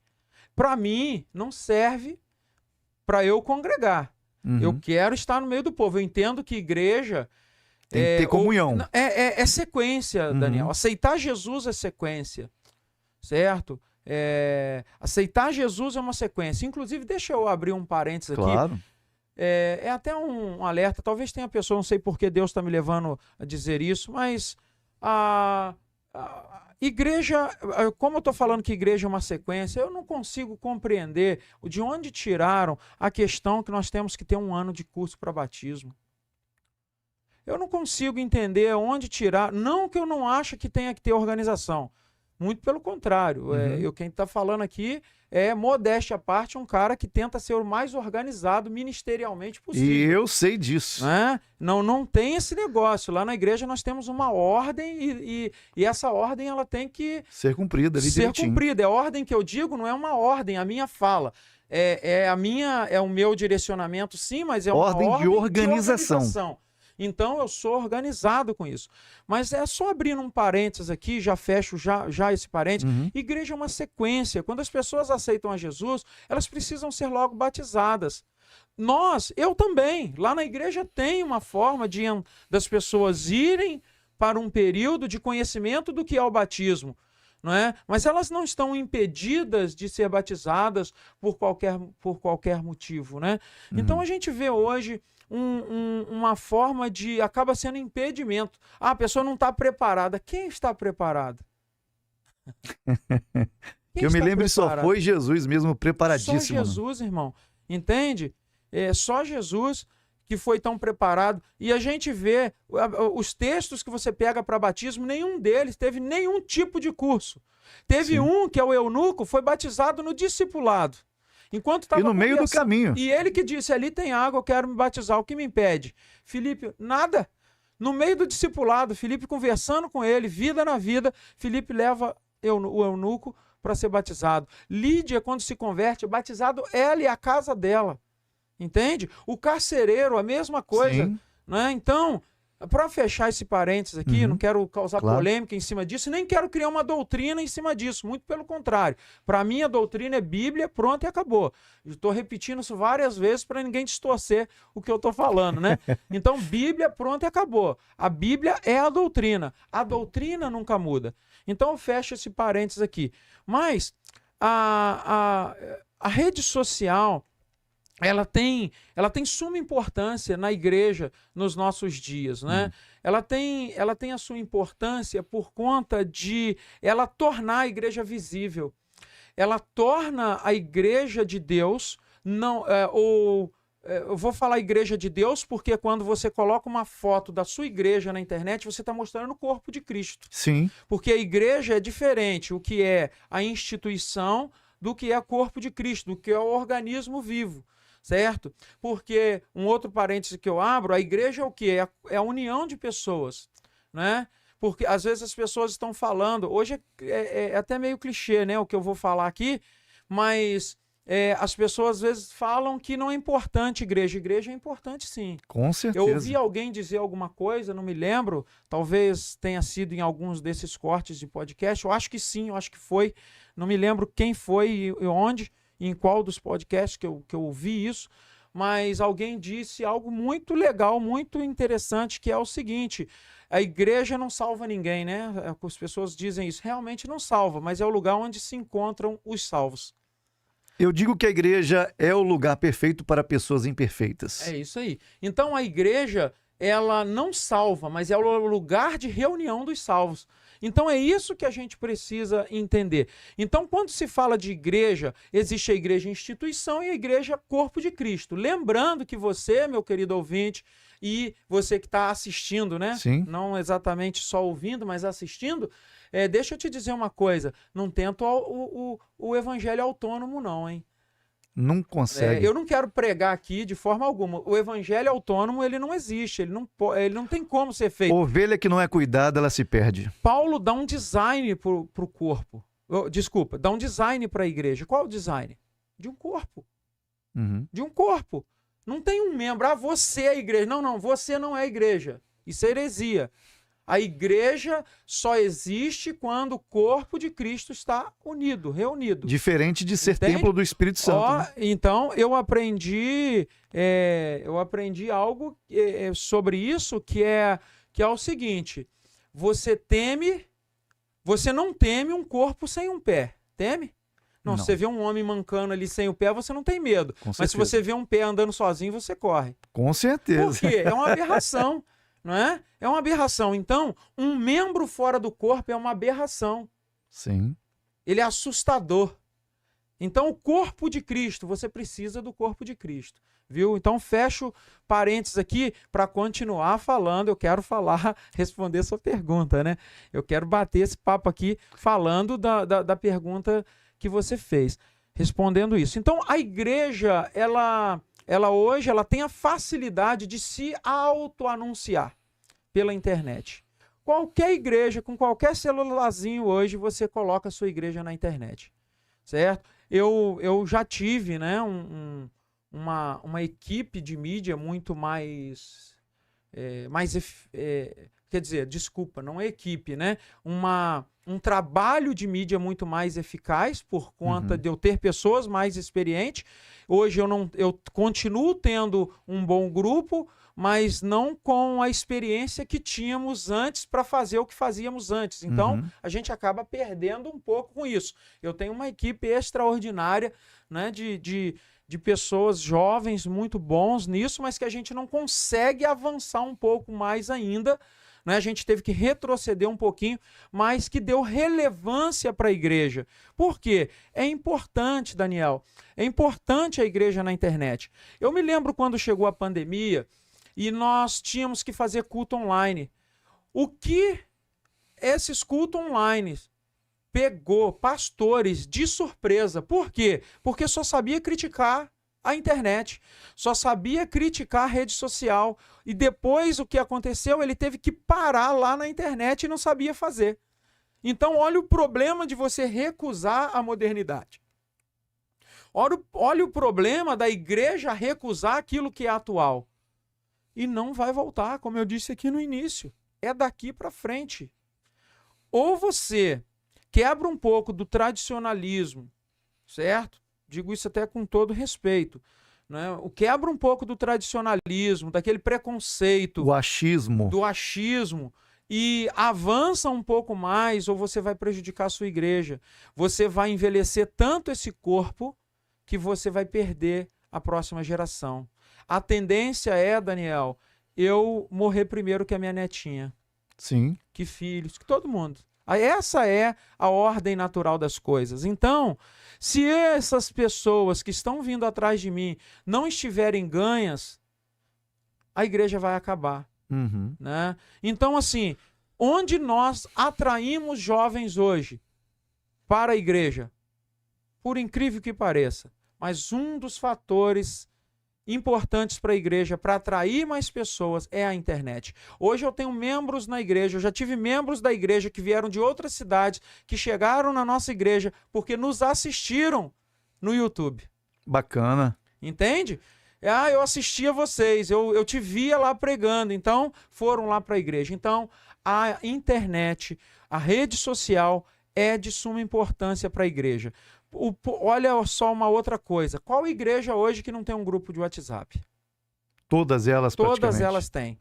Para mim, não serve para eu congregar. Uhum. Eu quero estar no meio do povo. Eu entendo que igreja... Tem que ter comunhão. É sequência, Daniel. Aceitar Jesus é sequência, certo? Aceitar Jesus é uma sequência. Inclusive, deixa eu abrir um parênteses aqui. Claro. É até um alerta. Talvez tenha pessoa, não sei por que Deus está me levando a dizer isso, mas a igreja, como eu estou falando que igreja é uma sequência, eu não consigo compreender de onde tiraram a questão que nós temos que ter um ano de curso para batismo. Eu não consigo entender onde tirar. Não que eu não acho que tenha que ter organização. Muito pelo contrário. Quem está falando aqui modéstia à parte, um cara que tenta ser o mais organizado ministerialmente possível. E eu sei disso. Não tem esse negócio. Lá na igreja nós temos uma ordem e essa ordem ela tem que ser cumprida ali direitinho. É a ordem que eu digo, não é uma ordem, a minha fala. É o meu direcionamento, sim, mas é uma ordem de organização. Então, eu sou organizado com isso. Mas é só abrindo um parênteses aqui, já fecho já esse parênteses. Igreja é uma sequência. Quando as pessoas aceitam a Jesus, elas precisam ser logo batizadas. Eu também, lá na igreja tem uma forma das pessoas irem para um período de conhecimento do que é o batismo. Não é? Mas elas não estão impedidas de ser batizadas por qualquer motivo. Né? Então, a gente vê hoje uma forma acaba sendo impedimento. A pessoa não está preparada. Quem está preparado? Que eu me lembro, só foi Jesus mesmo preparadíssimo. Só Jesus, irmão. Entende? Só Jesus que foi tão preparado. E a gente vê os textos que você pega para batismo, nenhum deles teve nenhum tipo de curso. Teve um, que é o eunuco, foi batizado no discipulado. E no meio do caminho. E ele que disse, ali tem água, eu quero me batizar, o que me impede? Filipe, nada. No meio do discipulado, Filipe conversando com ele, vida na vida, Filipe leva o eunuco para ser batizado. Lídia, quando se converte, batizado ela e a casa dela. Entende? O carcereiro, a mesma coisa. Né? Então, para fechar esse parênteses aqui, não quero causar polêmica em cima disso, nem quero criar uma doutrina em cima disso, muito pelo contrário. Para mim, a doutrina é Bíblia, pronto e acabou. Estou repetindo isso várias vezes para ninguém distorcer o que eu estou falando, né? Então, Bíblia, pronto e acabou. A Bíblia é a doutrina nunca muda. Então, eu fecho esse parênteses aqui. Mas, a rede social... Ela tem suma importância na igreja nos nossos dias, né? Ela tem a sua importância por conta de ela tornar a igreja visível. Ela torna a igreja de Deus não, eu vou falar igreja de Deus porque quando você coloca uma foto da sua igreja na internet, você está mostrando o corpo de Cristo. Sim. Porque a igreja é diferente, o que é a instituição do que é o corpo de Cristo, do que é o organismo vivo, certo? Porque, um outro parêntese que eu abro, a igreja é o quê? É a união de pessoas, né? Porque às vezes as pessoas estão falando, hoje é até meio clichê, né, o que eu vou falar aqui, mas as pessoas às vezes falam que não é importante igreja. Igreja é importante sim. Com certeza. Eu ouvi alguém dizer alguma coisa, não me lembro, talvez tenha sido em alguns desses cortes de podcast, eu acho que sim, eu acho que foi, não me lembro quem foi e onde, em qual dos podcasts que eu ouvi isso, mas alguém disse algo muito legal, muito interessante, que é o seguinte: a igreja não salva ninguém, né? As pessoas dizem isso, realmente não salva, mas é o lugar onde se encontram os salvos. Eu digo que a igreja é o lugar perfeito para pessoas imperfeitas. É isso aí. Então a igreja, ela não salva, mas é o lugar de reunião dos salvos. Então é isso que a gente precisa entender. Então quando se fala de igreja, existe a igreja instituição e a igreja corpo de Cristo. Lembrando que você, meu querido ouvinte, e você que está assistindo, né? Sim. Não exatamente só ouvindo, mas assistindo, deixa eu te dizer uma coisa, não tenta o evangelho autônomo não, hein? Não consegue. Eu não quero pregar aqui de forma alguma. O evangelho autônomo, ele não existe, ele não tem como ser feito. Ovelha que não é cuidada, ela se perde. Paulo dá um design pro corpo. Desculpa, dá um design para a igreja. Qual é o design? De um corpo. Uhum. De um corpo. Não tem um membro, você é a igreja. Não, você não é a igreja. Isso é heresia. A igreja só existe quando o corpo de Cristo está unido, reunido. Diferente de ser Entende? templo do Espírito Santo. Né? Então, eu aprendi algo sobre isso que é o seguinte: você não teme um corpo sem um pé. Teme? Não, se você vê um homem mancando ali sem o pé, você não tem medo. Mas se você vê um pé andando sozinho, você corre. Com certeza. Por quê? É uma aberração, não é? É uma aberração. Então, um membro fora do corpo é uma aberração. Sim. Ele é assustador. Então, o corpo de Cristo, você precisa do corpo de Cristo. Viu? Então, fecho parênteses aqui para continuar falando. Eu quero responder sua pergunta, né? Eu quero bater esse papo aqui falando da pergunta que você fez, respondendo isso. Então, a igreja, ela hoje tem a facilidade de se auto-anunciar pela internet. Qualquer igreja, com qualquer celularzinho hoje, você coloca a sua igreja na internet, certo? Eu já tive, né, uma equipe de mídia muito mais... quer dizer, desculpa, não é equipe, né? Um trabalho de mídia muito mais eficaz por conta de eu ter pessoas mais experientes. Hoje eu continuo tendo um bom grupo, mas não com a experiência que tínhamos antes para fazer o que fazíamos antes. Então, a gente acaba perdendo um pouco com isso. Eu tenho uma equipe extraordinária, né, de pessoas jovens muito bons nisso, mas que a gente não consegue avançar um pouco mais ainda, né? A gente teve que retroceder um pouquinho, mas que deu relevância para a igreja. Por quê? É importante, Daniel, é importante a igreja na internet. Eu me lembro quando chegou a pandemia e nós tínhamos que fazer culto online. O que esses cultos online pegou pastores de surpresa? Por quê? Porque só sabia criticar a internet, só sabia criticar a rede social. E depois o que aconteceu? Ele teve que parar lá na internet e não sabia fazer. Então, olha o problema de você recusar a modernidade. Olha o problema da igreja recusar aquilo que é atual. E não vai voltar, como eu disse aqui no início. É daqui para frente. Ou você quebra um pouco do tradicionalismo, certo? Digo isso até com todo respeito, né? Quebra um pouco do tradicionalismo, daquele preconceito. Do achismo. Do achismo. E avança um pouco mais, ou você vai prejudicar a sua igreja. Você vai envelhecer tanto esse corpo que você vai perder a próxima geração. A tendência é, Daniel, eu morrer primeiro que a minha netinha. Sim. Que filhos, que todo mundo. Essa é a ordem natural das coisas. Então, se essas pessoas que estão vindo atrás de mim não estiverem ganhas, a igreja vai acabar. Uhum. Né? Então, assim, onde nós atraímos jovens hoje para a igreja? Por incrível que pareça, mas um dos fatores importantes para a igreja, para atrair mais pessoas, é a internet. Hoje eu tenho membros na igreja, eu já tive membros da igreja que vieram de outras cidades, que chegaram na nossa igreja porque nos assistiram no YouTube. Bacana. Entende? Eu assistia vocês, eu te via lá pregando, então foram lá para a igreja. Então, a internet, a rede social é de suma importância para a igreja. Olha só uma outra coisa. Qual igreja hoje que não tem um grupo de WhatsApp? Todas elas, Todas praticamente. elas têm.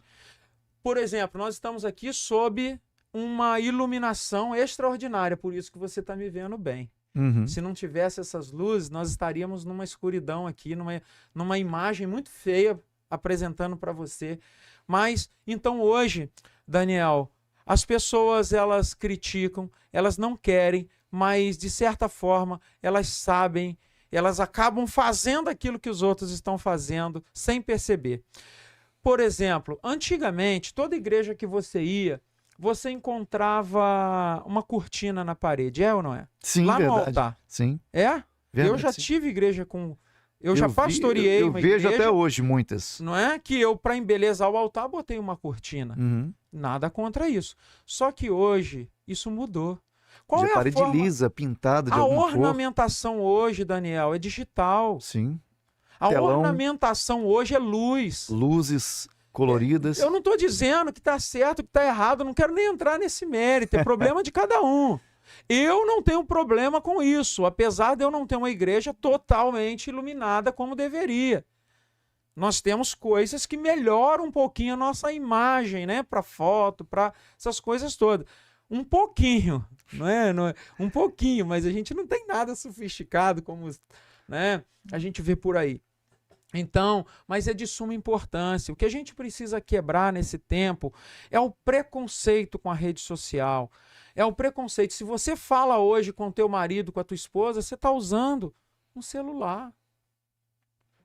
Por exemplo, nós estamos aqui sob uma iluminação extraordinária, por isso que você está me vendo bem. Uhum. Se não tivesse essas luzes, nós estaríamos numa escuridão aqui, numa imagem muito feia apresentando para você. Mas, então hoje, Daniel, as pessoas, elas criticam, elas não querem, mas, de certa forma, elas sabem, elas acabam fazendo aquilo que os outros estão fazendo sem perceber. Por exemplo, antigamente, toda igreja que você ia, você encontrava uma cortina na parede, é ou não é? Sim, lá verdade. no altar. Sim. É? Verdade, eu já sim. tive igreja com... Eu já pastoreei eu uma vejo igreja. até hoje muitas. Não é que eu, para embelezar o altar, botei uma cortina. Uhum. Nada contra isso. Só que hoje, isso mudou. Qual De é a parede forma... lisa, pintada de A alguma cor. ornamentação hoje, Daniel, é digital. Sim. A Telão. ornamentação hoje é luz. Luzes coloridas. Eu não estou dizendo que está certo, que está errado, não quero nem entrar nesse mérito, é problema de cada um. Eu não tenho problema com isso, apesar de eu não ter uma igreja totalmente iluminada como deveria. Nós temos coisas que melhoram um pouquinho a nossa imagem, né? Para foto, para essas coisas todas. Um pouquinho, não é? Um pouquinho, mas a gente não tem nada sofisticado como, né? A gente vê por aí. Então, mas é de suma importância. O que a gente precisa quebrar nesse tempo é o preconceito com a rede social. É o preconceito. Se você fala hoje com o teu marido, com a tua esposa, você está usando um celular.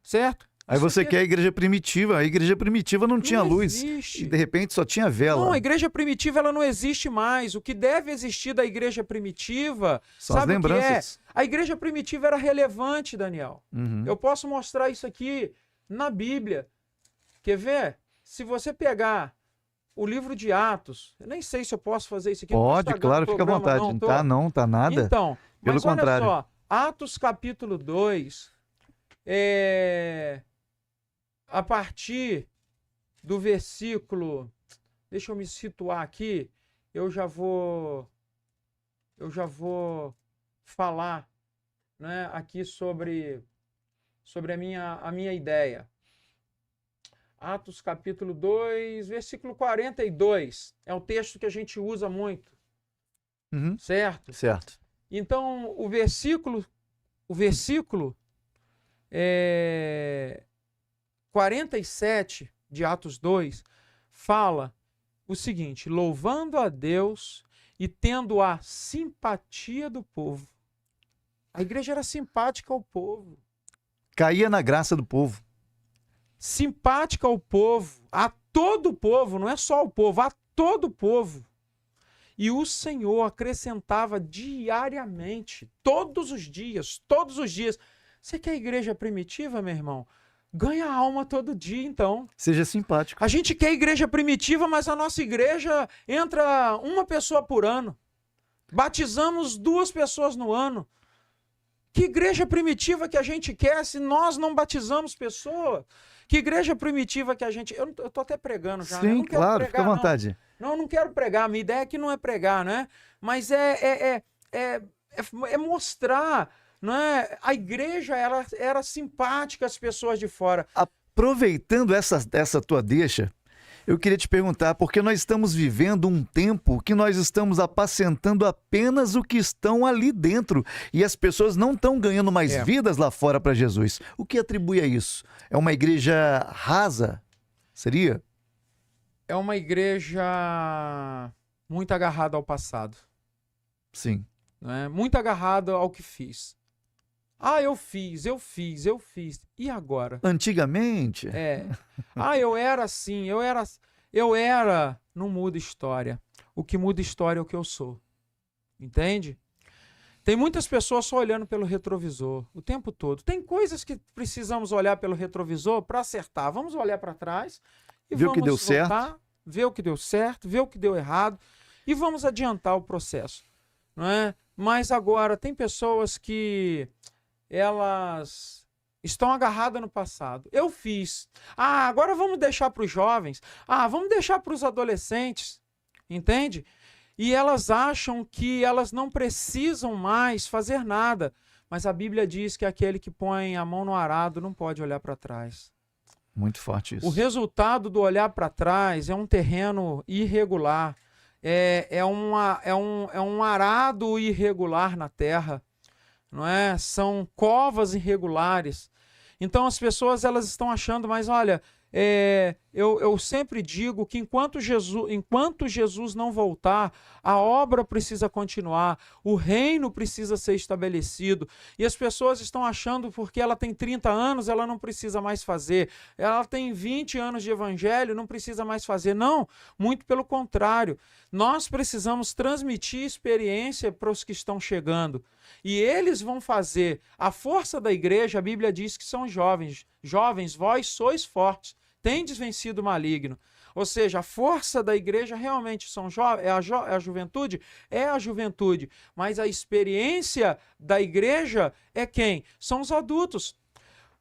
Certo? Aí você quer a igreja primitiva. A igreja primitiva não tinha luz. Existe. E de repente só tinha vela. Não, a igreja primitiva ela não existe mais. O que deve existir da igreja primitiva, São as sabe o que é? lembranças. A igreja primitiva era relevante, Daniel. Uhum. Eu posso mostrar isso aqui na Bíblia. Quer ver? Se você pegar o livro de Atos, eu nem sei se eu posso fazer isso aqui. não tô Pode, estragando claro, o fica à programa, vontade. não, tô. Não tá nada. Então, Pelo mas contrário. olha só, Atos capítulo 2, a partir do versículo, deixa eu me situar aqui, eu já vou falar, né, aqui sobre a minha ideia. Atos capítulo 2, versículo 42, é um texto que a gente usa muito, Uhum. certo? Certo. Então, o versículo 47 de Atos 2 fala o seguinte: louvando a Deus e tendo a simpatia do povo. A igreja era simpática ao povo. Caía na graça do povo. Simpática ao povo, a todo o povo, não é só ao povo, a todo o povo. E o Senhor acrescentava diariamente, todos os dias. Você quer igreja primitiva, meu irmão? Ganha alma todo dia, então. Seja simpático. A gente quer igreja primitiva, mas a nossa igreja entra uma pessoa por ano. Batizamos 2 pessoas no ano. Que igreja primitiva que a gente quer se nós não batizamos pessoas? Que igreja primitiva que a gente... Eu tô até pregando já, né? Eu Sim, não quero claro, pregar, fica à não. vontade. Não, eu não quero pregar. A minha ideia aqui não é pregar, né? Mas é mostrar, não é? A igreja ela era simpática às pessoas de fora. Aproveitando essa tua deixa, eu queria te perguntar, porque nós estamos vivendo um tempo que nós estamos apacentando apenas o que estão ali dentro e as pessoas não estão ganhando mais vidas lá fora para Jesus. O que atribui a isso? É uma igreja rasa? Seria? É uma igreja muito agarrada ao passado. Sim. Não é? Muito agarrado ao que fiz. Ah, eu fiz. E agora? Antigamente, Ah, eu era assim, não muda história. O que muda história é o que eu sou. Entende? Tem muitas pessoas só olhando pelo retrovisor o tempo todo. Tem coisas que precisamos olhar pelo retrovisor para acertar. Vamos olhar para trás e Ver o que deu voltar, ver o que deu certo, ver o que deu errado e vamos adiantar o processo, não é? Mas agora tem pessoas que elas estão agarradas no passado. Eu fiz. Ah, agora vamos deixar para os jovens. Ah, vamos deixar para os adolescentes. Entende? E elas acham que elas não precisam mais fazer nada. Mas a Bíblia diz que aquele que põe a mão no arado não pode olhar para trás. muito forte isso. O resultado do olhar para trás é um terreno irregular. É um arado irregular na terra. Não é? São covas irregulares. Então as pessoas elas estão achando, mas olha, eu sempre digo que enquanto Jesus não voltar, a obra precisa continuar, o reino precisa ser estabelecido. E as pessoas estão achando porque ela tem 30 anos, ela não precisa mais fazer. Ela tem 20 anos de evangelho, não precisa mais fazer. Não, muito pelo contrário. Nós precisamos transmitir experiência para os que estão chegando. E eles vão fazer. A força da igreja, a Bíblia diz que são jovens. Jovens, vós sois fortes, tendes vencido o maligno. Ou seja, a força da igreja realmente são é a juventude? É a juventude. Mas a experiência da igreja é quem? São os adultos.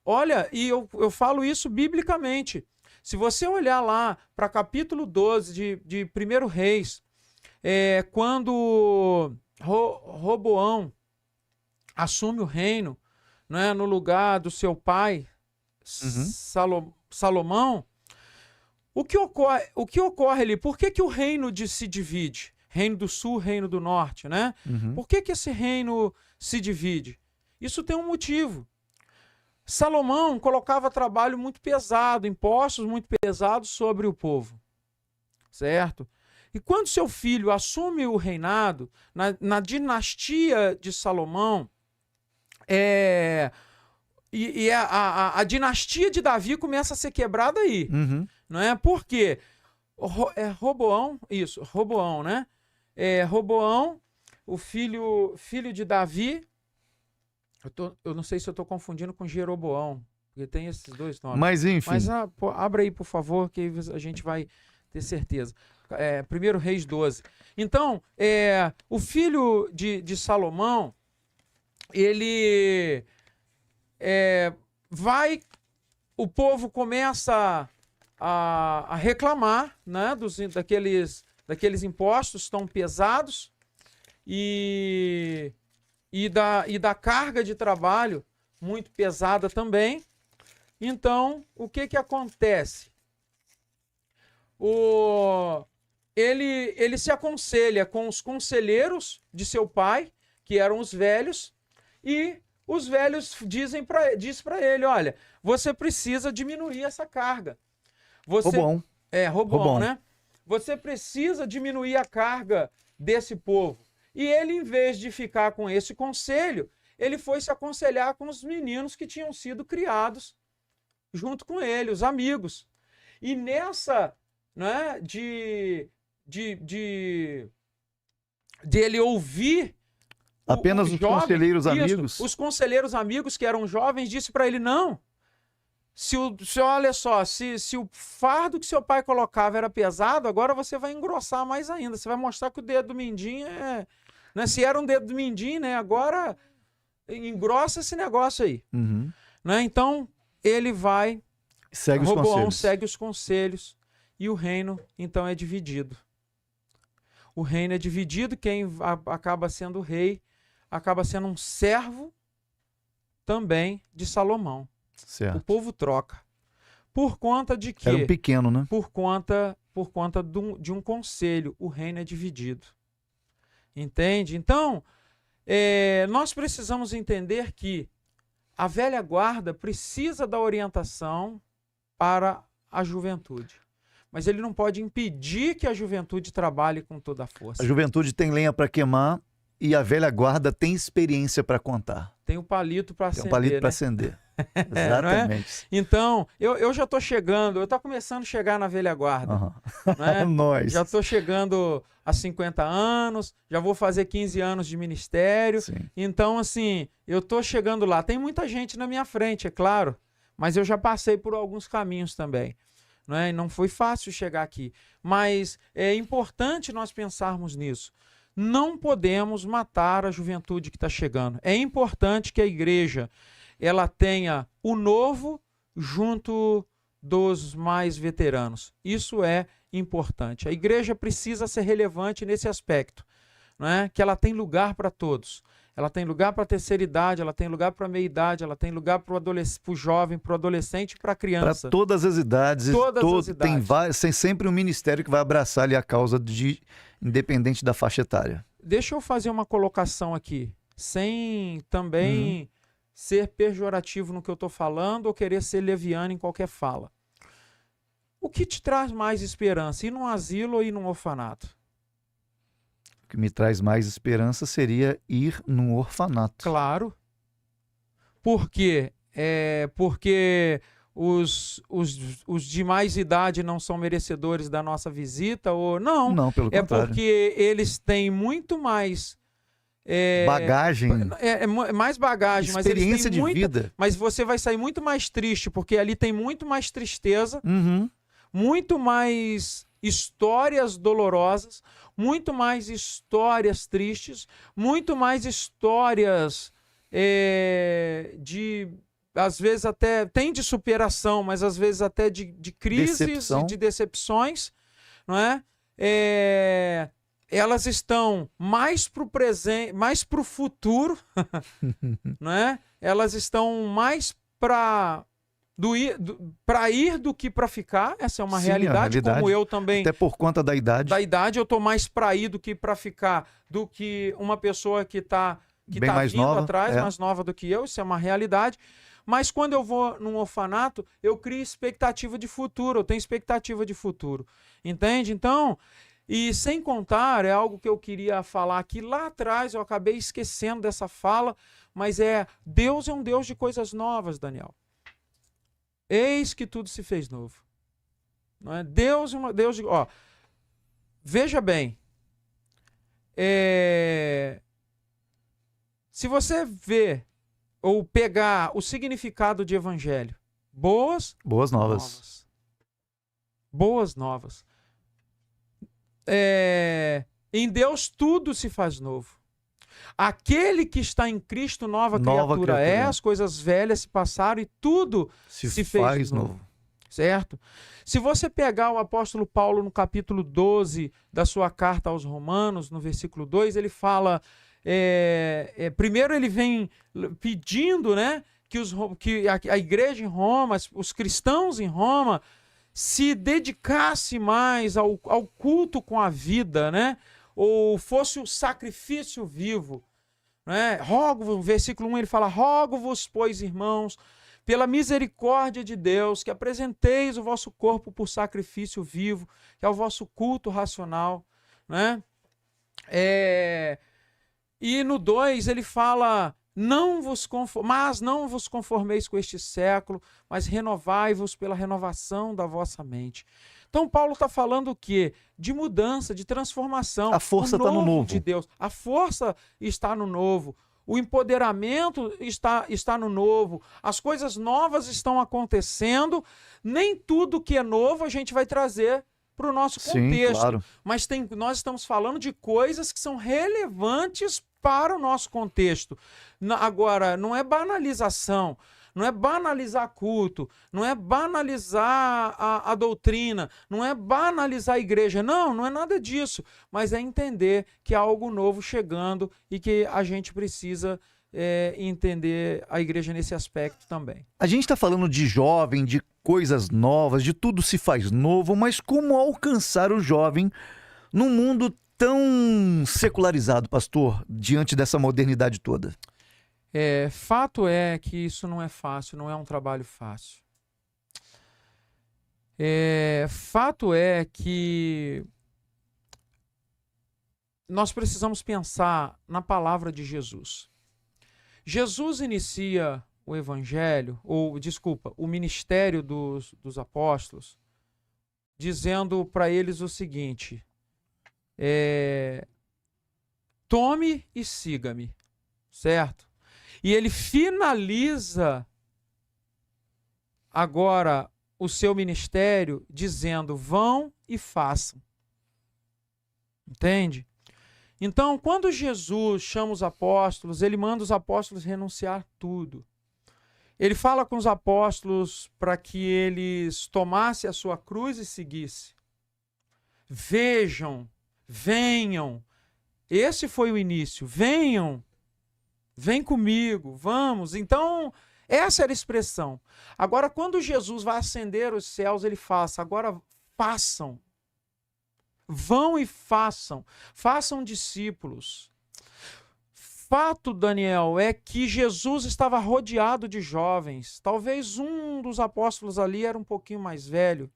Olha, e eu falo isso biblicamente. Se você olhar lá para capítulo 12 de 1 Reis, quando Roboão assume o reino, né, no lugar do seu pai, Salomão, o que ocorre ali? Por que o reino se divide? Reino do sul, reino do norte, né? Por que esse reino se divide? Isso tem um motivo. Salomão colocava trabalho muito pesado, impostos muito pesados sobre o povo, certo? E quando seu filho assume o reinado, na dinastia de Salomão, a dinastia de Davi começa a ser quebrada aí. Não é? Por quê? Roboão, né? Roboão, o filho de Davi, eu não sei se eu estou confundindo com Jeroboão, porque tem esses dois nomes. Mas enfim. Mas abra aí, por favor, que a gente vai ter certeza. 1 Reis 12. Então, o filho de Salomão, ele o povo começa a reclamar, né, daqueles impostos tão pesados e da carga de trabalho muito pesada também. Então, o que acontece? Ele se aconselha com os conselheiros de seu pai, que eram os velhos, e os velhos dizem para ele, olha, você precisa diminuir essa carga. Roboão. Roboão, né? Você precisa diminuir a carga desse povo. E ele, em vez de ficar com esse conselho, ele foi se aconselhar com os meninos que tinham sido criados junto com ele, os amigos. E nessa, né, de ele ouvir apenas os conselheiros amigos. Os conselheiros amigos que eram jovens disse para ele, não, olha só, se o fardo que seu pai colocava era pesado, agora você vai engrossar mais ainda, você vai mostrar que o dedo do mindinho né, se era um dedo do mindinho, né, agora engrossa esse negócio aí. Né? Então, ele vai, Roboão segue os conselhos e o reino, então, é dividido. O reino é dividido, quem acaba sendo rei acaba sendo um servo também de Salomão. Certo. O povo troca. Por conta de quê? Era um pequeno, né? Por conta de um conselho. O reino é dividido. Entende? Então, nós precisamos entender que a velha guarda precisa da orientação para a juventude. Mas ele não pode impedir que a juventude trabalhe com toda a força. A juventude tem lenha para queimar E a velha guarda tem experiência para contar. Tem um palito para acender, Tem um palito né? para acender. Não é? Exatamente. Então, eu já estou chegando, eu estou começando a chegar na velha guarda. Aham. Né? Nós. Já estou chegando a 50 anos, já vou fazer 15 anos de ministério. Sim. Então, assim, eu estou chegando lá. Tem muita gente na minha frente, é claro, mas eu já passei por alguns caminhos também. Né? E não foi fácil chegar aqui. Mas é importante nós pensarmos nisso. Não podemos matar a juventude que está chegando. É importante que a igreja ela tenha o novo junto dos mais veteranos. Isso é importante. A igreja precisa ser relevante nesse aspecto, né? Que ela tem lugar para todos. Ela tem lugar para a terceira idade, ela tem lugar para a meia-idade, ela tem lugar para o jovem, para o adolescente e para a criança. Para todas as idades. Todas as idades. Tem sempre um ministério que vai abraçar ali a causa independente da faixa etária. Deixa eu fazer uma colocação aqui, sem também ser pejorativo no que eu estou falando ou querer ser leviano em qualquer fala. O que te traz mais esperança, ir num asilo ou ir num orfanato? O que me traz mais esperança seria ir num orfanato. Claro. Por quê? Porque os de mais idade não são merecedores da nossa visita? Ou não? Não, pelo contrário. Porque eles têm muito mais... bagagem. Mais bagagem. Experiência de vida. Mas você vai sair muito mais triste, porque ali tem muito mais tristeza, muito mais histórias dolorosas, muito mais histórias tristes, muito mais histórias às vezes até, tem de superação, mas às vezes até de crises e de decepções, não é? Elas estão mais para o presente, mais para o futuro, não é? Elas estão mais para ir do que para ficar. Essa é uma realidade, como eu também. Até por conta da idade. Da idade, eu estou mais para ir do que para ficar, do que uma pessoa que está mais vindo nova, atrás, mais nova do que eu. Isso é uma realidade. Mas quando eu vou num orfanato, eu crio expectativa de futuro, eu tenho expectativa de futuro. Entende? Então, e sem contar, é algo que eu queria falar aqui lá atrás, eu acabei esquecendo dessa fala, mas Deus é um Deus de coisas novas, Daniel. Eis que tudo se fez novo. Não é? Deus é Deus de... veja bem, se você vê ou pegar o significado de evangelho, boas novas. Boas novas. Em Deus tudo se faz novo. Aquele que está em Cristo, nova criatura é, as coisas velhas se passaram e tudo se fez novo. Certo? Se você pegar o apóstolo Paulo no capítulo 12 da sua carta aos Romanos, no versículo 2, ele fala, primeiro ele vem pedindo, né, que a igreja em Roma, os cristãos em Roma, se dedicasse mais ao culto com a vida, né? Ou fosse o sacrifício vivo. Né? Rogo, versículo 1, ele fala, rogo-vos, pois, irmãos, pela misericórdia de Deus, que apresenteis o vosso corpo por sacrifício vivo, que é o vosso culto racional. Né? E no 2 ele fala, mas não vos conformeis com este século, mas renovai-vos pela renovação da vossa mente. Então Paulo está falando o quê? De mudança, de transformação. A força está no novo. De Deus. A força está no novo. O empoderamento está no novo. As coisas novas estão acontecendo. Nem tudo que é novo a gente vai trazer para o nosso contexto. Sim, claro. Mas nós estamos falando de coisas que são relevantes para o nosso contexto. Agora, não é banalização, não é banalizar culto, não é banalizar a doutrina, não é banalizar a igreja. Não é nada disso. Mas é entender que há algo novo chegando e que a gente precisa entender a igreja nesse aspecto também. A gente está falando de jovem, de coisas novas, de tudo se faz novo, mas como alcançar o jovem num mundo tão secularizado, pastor, diante dessa modernidade toda? Fato é que isso não é fácil, não é um trabalho fácil. Fato é que nós precisamos pensar na palavra de Jesus. Jesus inicia o evangelho, o ministério dos apóstolos, dizendo para eles o seguinte: tome e siga-me, certo? E ele finaliza agora o seu ministério dizendo: vão e façam. Entende? Então, quando Jesus chama os apóstolos, ele manda os apóstolos renunciar tudo. Ele fala com os apóstolos para que eles tomassem a sua cruz e seguissem. Vejam, venham. Esse foi o início. Venham, vem comigo, vamos. Então, essa era a expressão. Agora, quando Jesus vai ascender os céus, ele fala: agora façam. Vão e façam. Façam discípulos. Fato, Daniel, é que Jesus estava rodeado de jovens. Talvez um dos apóstolos ali era um pouquinho mais velho.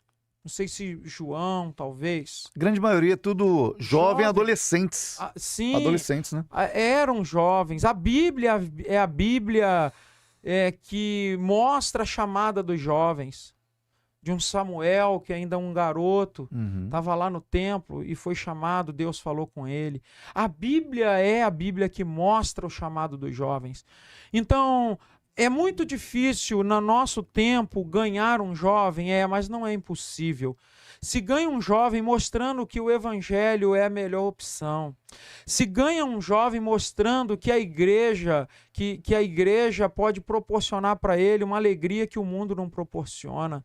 Não sei se João, talvez. Grande maioria tudo jovem, adolescentes. Sim. Adolescentes, né? Eram jovens. A Bíblia é a Bíblia que mostra a chamada dos jovens. De um Samuel, que ainda é um garoto, estava lá no templo e foi chamado, Deus falou com ele. A Bíblia é a Bíblia que mostra o chamado dos jovens. Então, é muito difícil, no nosso tempo, ganhar um jovem, mas não é impossível. Se ganha um jovem mostrando que o evangelho é a melhor opção. Se ganha um jovem mostrando que a igreja, que a igreja pode proporcionar para ele uma alegria que o mundo não proporciona.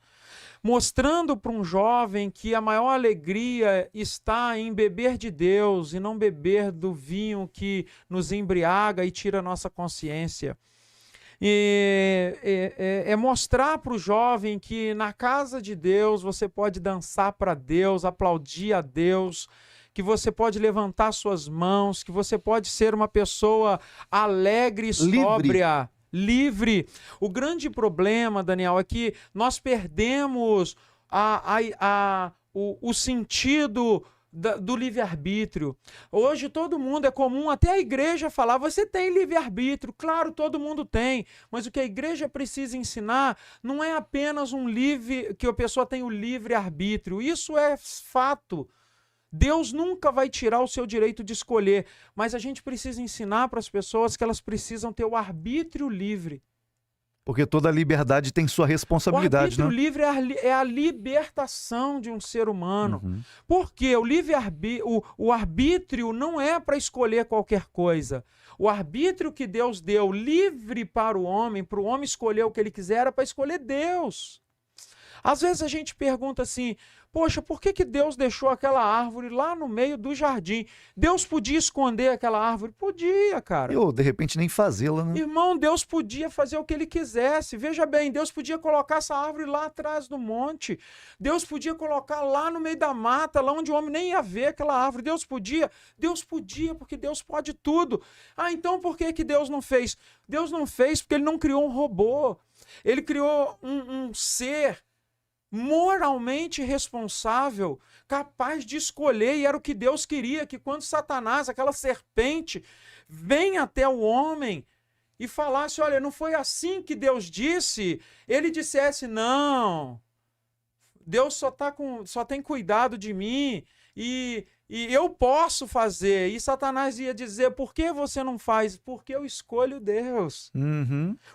Mostrando para um jovem que a maior alegria está em beber de Deus e não beber do vinho que nos embriaga e tira a nossa consciência. É mostrar para o jovem que na casa de Deus você pode dançar para Deus, aplaudir a Deus, que você pode levantar suas mãos, que você pode ser uma pessoa alegre e sóbria. Livre. O grande problema, Daniel, é que nós perdemos o sentido do livre-arbítrio. Hoje todo mundo, é comum até a igreja falar: você tem livre-arbítrio. Claro, todo mundo tem, mas o que a igreja precisa ensinar não é apenas que a pessoa tem o livre-arbítrio. Isso é fato. Deus nunca vai tirar o seu direito de escolher, mas a gente precisa ensinar para as pessoas que elas precisam ter o arbítrio livre. Porque toda liberdade tem sua responsabilidade, né? O arbítrio livre é a libertação de um ser humano. Porque o arbítrio não é para escolher qualquer coisa. O arbítrio que Deus deu livre para o homem escolher o que ele quiser, era para escolher Deus. Às vezes a gente pergunta assim: poxa, por que Deus deixou aquela árvore lá no meio do jardim? Deus podia esconder aquela árvore? Podia, cara. Ou, de repente, nem fazê-la, né? Irmão, Deus podia fazer o que ele quisesse. Veja bem, Deus podia colocar essa árvore lá atrás do monte. Deus podia colocar lá no meio da mata, lá onde o homem nem ia ver aquela árvore. Deus podia? Deus podia, porque Deus pode tudo. Então por que Deus não fez? Deus não fez porque ele não criou um robô. Ele criou um ser moralmente responsável, capaz de escolher, e era o que Deus queria, que quando Satanás, aquela serpente, vem até o homem e falasse: olha, não foi assim que Deus disse, ele dissesse: não, Deus só tem cuidado de mim, e eu posso fazer. E Satanás ia dizer: por que você não faz? Porque eu escolho Deus.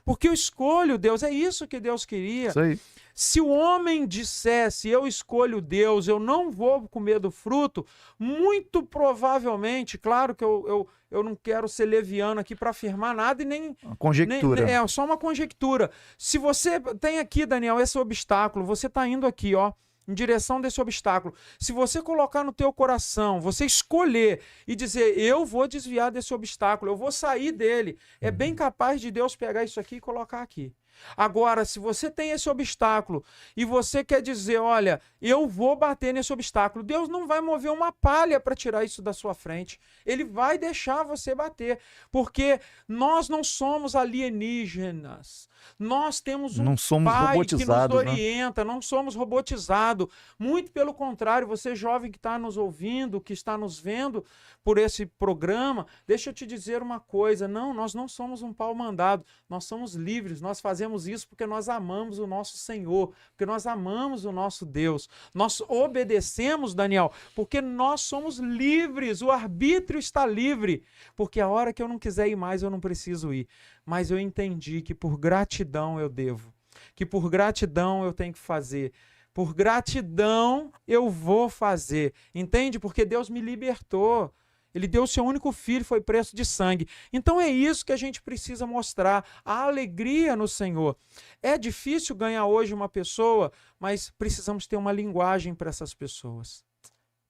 Porque eu escolho Deus. É isso que Deus queria. Isso aí. Se o homem dissesse: eu escolho Deus, eu não vou comer do fruto, muito provavelmente, claro que eu não quero ser leviano aqui para afirmar nada e nem... Uma conjectura. É só uma conjectura. Se você tem aqui, Daniel, esse obstáculo, você está indo aqui, ó, em direção desse obstáculo. Se você colocar no teu coração, você escolher e dizer: eu vou desviar desse obstáculo, eu vou sair dele, é bem capaz de Deus pegar isso aqui e colocar aqui. Agora, se você tem esse obstáculo e você quer dizer: olha, eu vou bater nesse obstáculo, Deus não vai mover uma palha para tirar isso da sua frente. Ele vai deixar você bater, porque nós não somos alienígenas. Nós temos um Não somos Pai que nos robotizados, né? orienta, não somos robotizados. Muito pelo contrário, você jovem que está nos ouvindo, que está nos vendo por esse programa, deixa eu te dizer uma coisa, não, nós não somos um pau mandado, nós somos livres, nós fazemos isso porque nós amamos o nosso Senhor, porque nós amamos o nosso Deus, nós obedecemos, Daniel, porque nós somos livres, o arbítrio está livre, porque a hora que eu não quiser ir mais, eu não preciso ir, mas eu entendi que por gratidão eu devo, que por gratidão eu tenho que fazer, por gratidão eu vou fazer, entende? Porque Deus me libertou, Ele deu o seu único filho, foi preço de sangue. Então é isso que a gente precisa mostrar, a alegria no Senhor. É difícil ganhar hoje uma pessoa, mas precisamos ter uma linguagem para essas pessoas.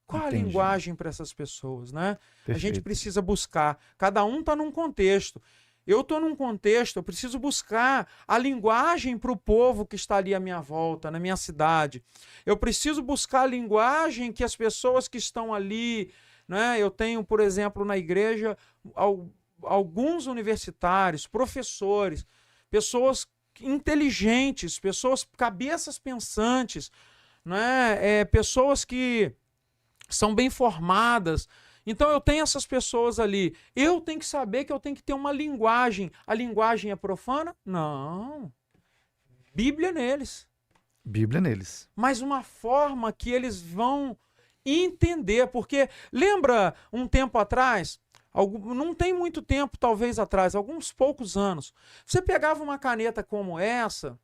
Qual a linguagem para essas pessoas, né? Perfeito. A gente precisa buscar. Cada um está num contexto. Eu estou num contexto, eu preciso buscar a linguagem para o povo que está ali à minha volta, na minha cidade. Eu preciso buscar a linguagem que as pessoas que estão ali, né? Eu tenho, por exemplo, na igreja, alguns universitários, professores, pessoas inteligentes, pessoas, cabeças pensantes, né? Pessoas que são bem formadas. Então eu tenho essas pessoas ali. Eu tenho que saber que eu tenho que ter uma linguagem. A linguagem é profana? Não. Bíblia neles. Bíblia neles. Mas uma forma que eles vão entender. Porque lembra um tempo atrás, não tem muito tempo talvez atrás, alguns poucos anos, você pegava uma caneta como essa,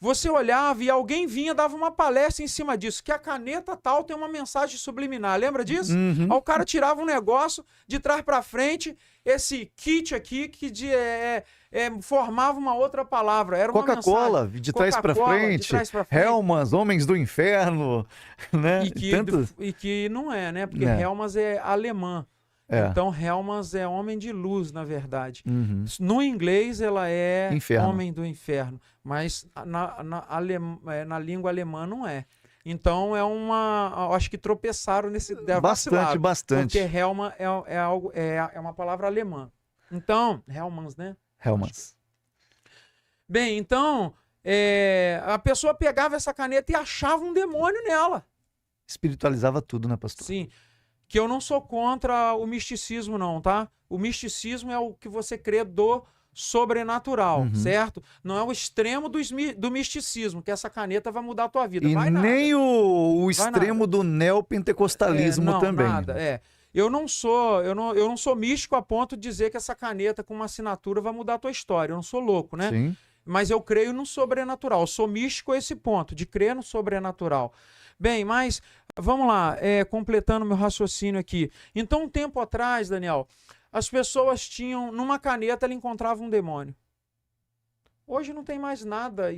você olhava e alguém vinha, dava uma palestra em cima disso, que a caneta tal tem uma mensagem subliminar. Lembra disso? Uhum. Aí o cara tirava um negócio de trás para frente, esse kit aqui que formava uma outra palavra. Era uma Coca-Cola, de trás para frente. Hellmann's, Homens do Inferno, né? E que não é, né? Porque Hellmann's é alemã. Então, Hellmann's é homem de luz, na verdade. Uhum. No inglês, ela é inferno. Homem do inferno. Mas na língua alemã não é. Então, acho que tropeçaram nesse... Bastante. Porque Hellmann é uma palavra alemã. Então, Hellmann's, né? Hellmann's. Bem, então, a pessoa pegava essa caneta e achava um demônio nela. Espiritualizava tudo, né, pastor? Sim. Que eu não sou contra o misticismo, não, tá? O misticismo é o que você crê do sobrenatural, certo? Não é o extremo do misticismo, que essa caneta vai mudar a tua vida. E nem o extremo do neopentecostalismo também. Nada, Eu não sou místico a ponto de dizer que essa caneta com uma assinatura vai mudar a tua história. Eu não sou louco, né? Sim. Mas eu creio no sobrenatural. Eu sou místico a esse ponto, de crer no sobrenatural. Bem, mas vamos lá, completando meu raciocínio aqui. Então, um tempo atrás, Daniel, as pessoas tinham, numa caneta, ela encontrava um demônio. Hoje não tem mais nada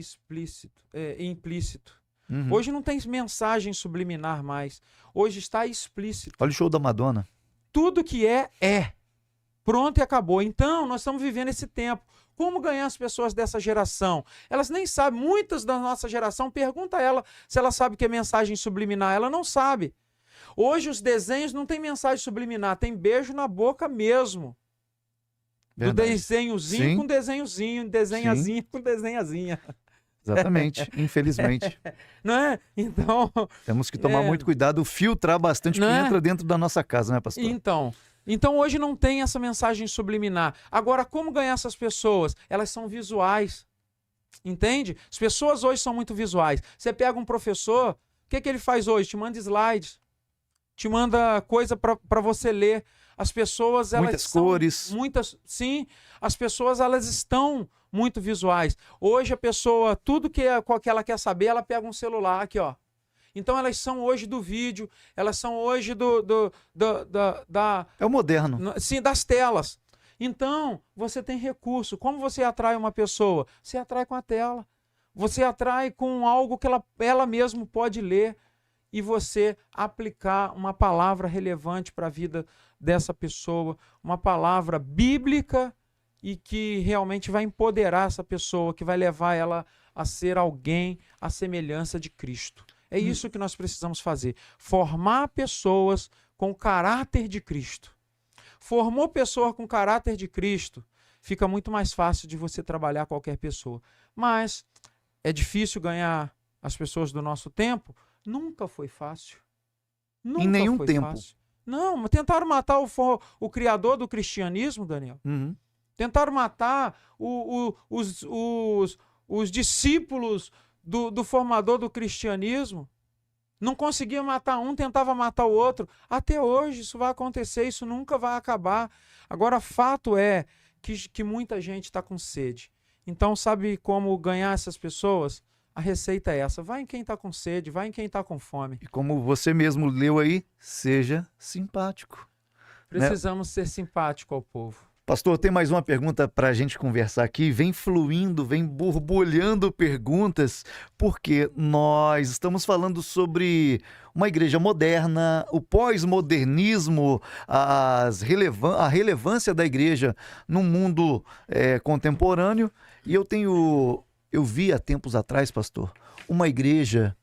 implícito. Uhum. Hoje não tem mensagem subliminar mais. Hoje está explícito. Olha o show da Madonna. Tudo que é. Pronto e acabou. Então, nós estamos vivendo esse tempo. Como ganhar as pessoas dessa geração? Elas nem sabem. Muitas da nossa geração, pergunta a ela se ela sabe o que é mensagem subliminar. Ela não sabe. Hoje os desenhos não tem mensagem subliminar, tem beijo na boca mesmo. Verdade. Do desenhozinho Sim. com desenhozinho, desenhazinho com desenhazinha. Exatamente, infelizmente. Não é? Então... Temos que tomar muito cuidado, filtrar bastante o que entra dentro da nossa casa, né, pastor? Então hoje não tem essa mensagem subliminar. Agora, como ganhar essas pessoas? Elas são visuais. Entende? As pessoas hoje são muito visuais. Você pega um professor, o que ele faz hoje? Te manda slides. Te manda coisa para você ler. As pessoas, elas muitas cores. Sim, as pessoas, elas estão muito visuais. Hoje a pessoa, tudo que ela quer saber, ela pega um celular aqui, ó. Então elas são hoje do vídeo, elas são hoje É o moderno. Sim, das telas. Então, você tem recurso. Como você atrai uma pessoa? Você atrai com a tela. Você atrai com algo que ela mesma pode ler e você aplicar uma palavra relevante para a vida dessa pessoa, uma palavra bíblica e que realmente vai empoderar essa pessoa, que vai levar ela a ser alguém à semelhança de Cristo. É isso que nós precisamos fazer. Formar pessoas com o caráter de Cristo. Formou pessoa com caráter de Cristo, fica muito mais fácil de você trabalhar qualquer pessoa. Mas é difícil ganhar as pessoas do nosso tempo? Nunca foi fácil. Nunca Em nenhum foi tempo. fácil. Não, mas tentaram matar o criador do cristianismo, Daniel. Uhum. Tentaram matar os discípulos do formador do cristianismo. Não conseguia matar um, tentava matar o outro. Até hoje isso vai acontecer, isso nunca vai acabar. Agora, fato é que muita gente está com sede. Então, sabe como ganhar essas pessoas? A receita é essa. Vai em quem está com sede, vai em quem está com fome. E como você mesmo leu aí, seja simpático. Precisamos ser simpáticos ao povo. Pastor, tem mais uma pergunta para a gente conversar aqui. Vem fluindo, vem borbulhando perguntas, porque nós estamos falando sobre uma igreja moderna, o pós-modernismo, a relevância da igreja no mundo contemporâneo. E eu vi há tempos atrás, pastor, uma igreja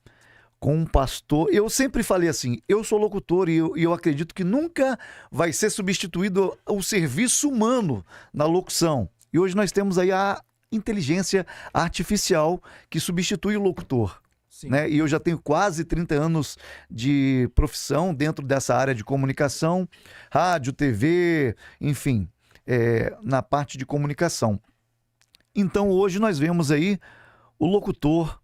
com um pastor. Eu sempre falei assim, eu sou locutor e eu acredito que nunca vai ser substituído o serviço humano na locução. E hoje nós temos aí a inteligência artificial que substitui o locutor. Né? E eu já tenho quase 30 anos de profissão dentro dessa área de comunicação, rádio, TV, enfim, na parte de comunicação. Então hoje nós vemos aí o locutor,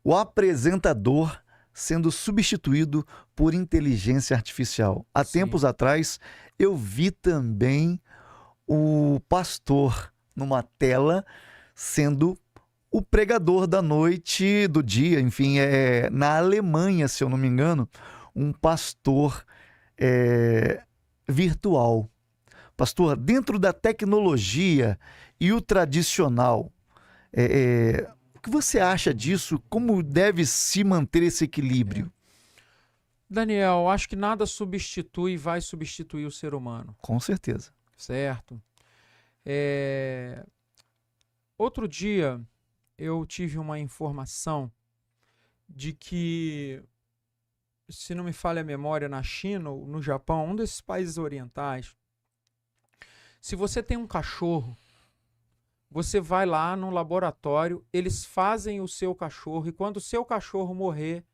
o apresentador sendo substituído por inteligência artificial. Há tempos atrás, eu vi também o pastor numa tela sendo o pregador da noite, do dia, enfim, na Alemanha, se eu não me engano, um pastor virtual. Pastor, dentro da tecnologia e o tradicional, o que você acha disso? Como deve se manter esse equilíbrio? Daniel, acho que nada vai substituir o ser humano. Com certeza. Certo? Outro dia eu tive uma informação de que, se não me falha a memória, na China ou no Japão, um desses países orientais, se você tem um cachorro, você vai lá no laboratório, eles fazem o seu cachorro e quando o seu cachorro morrer,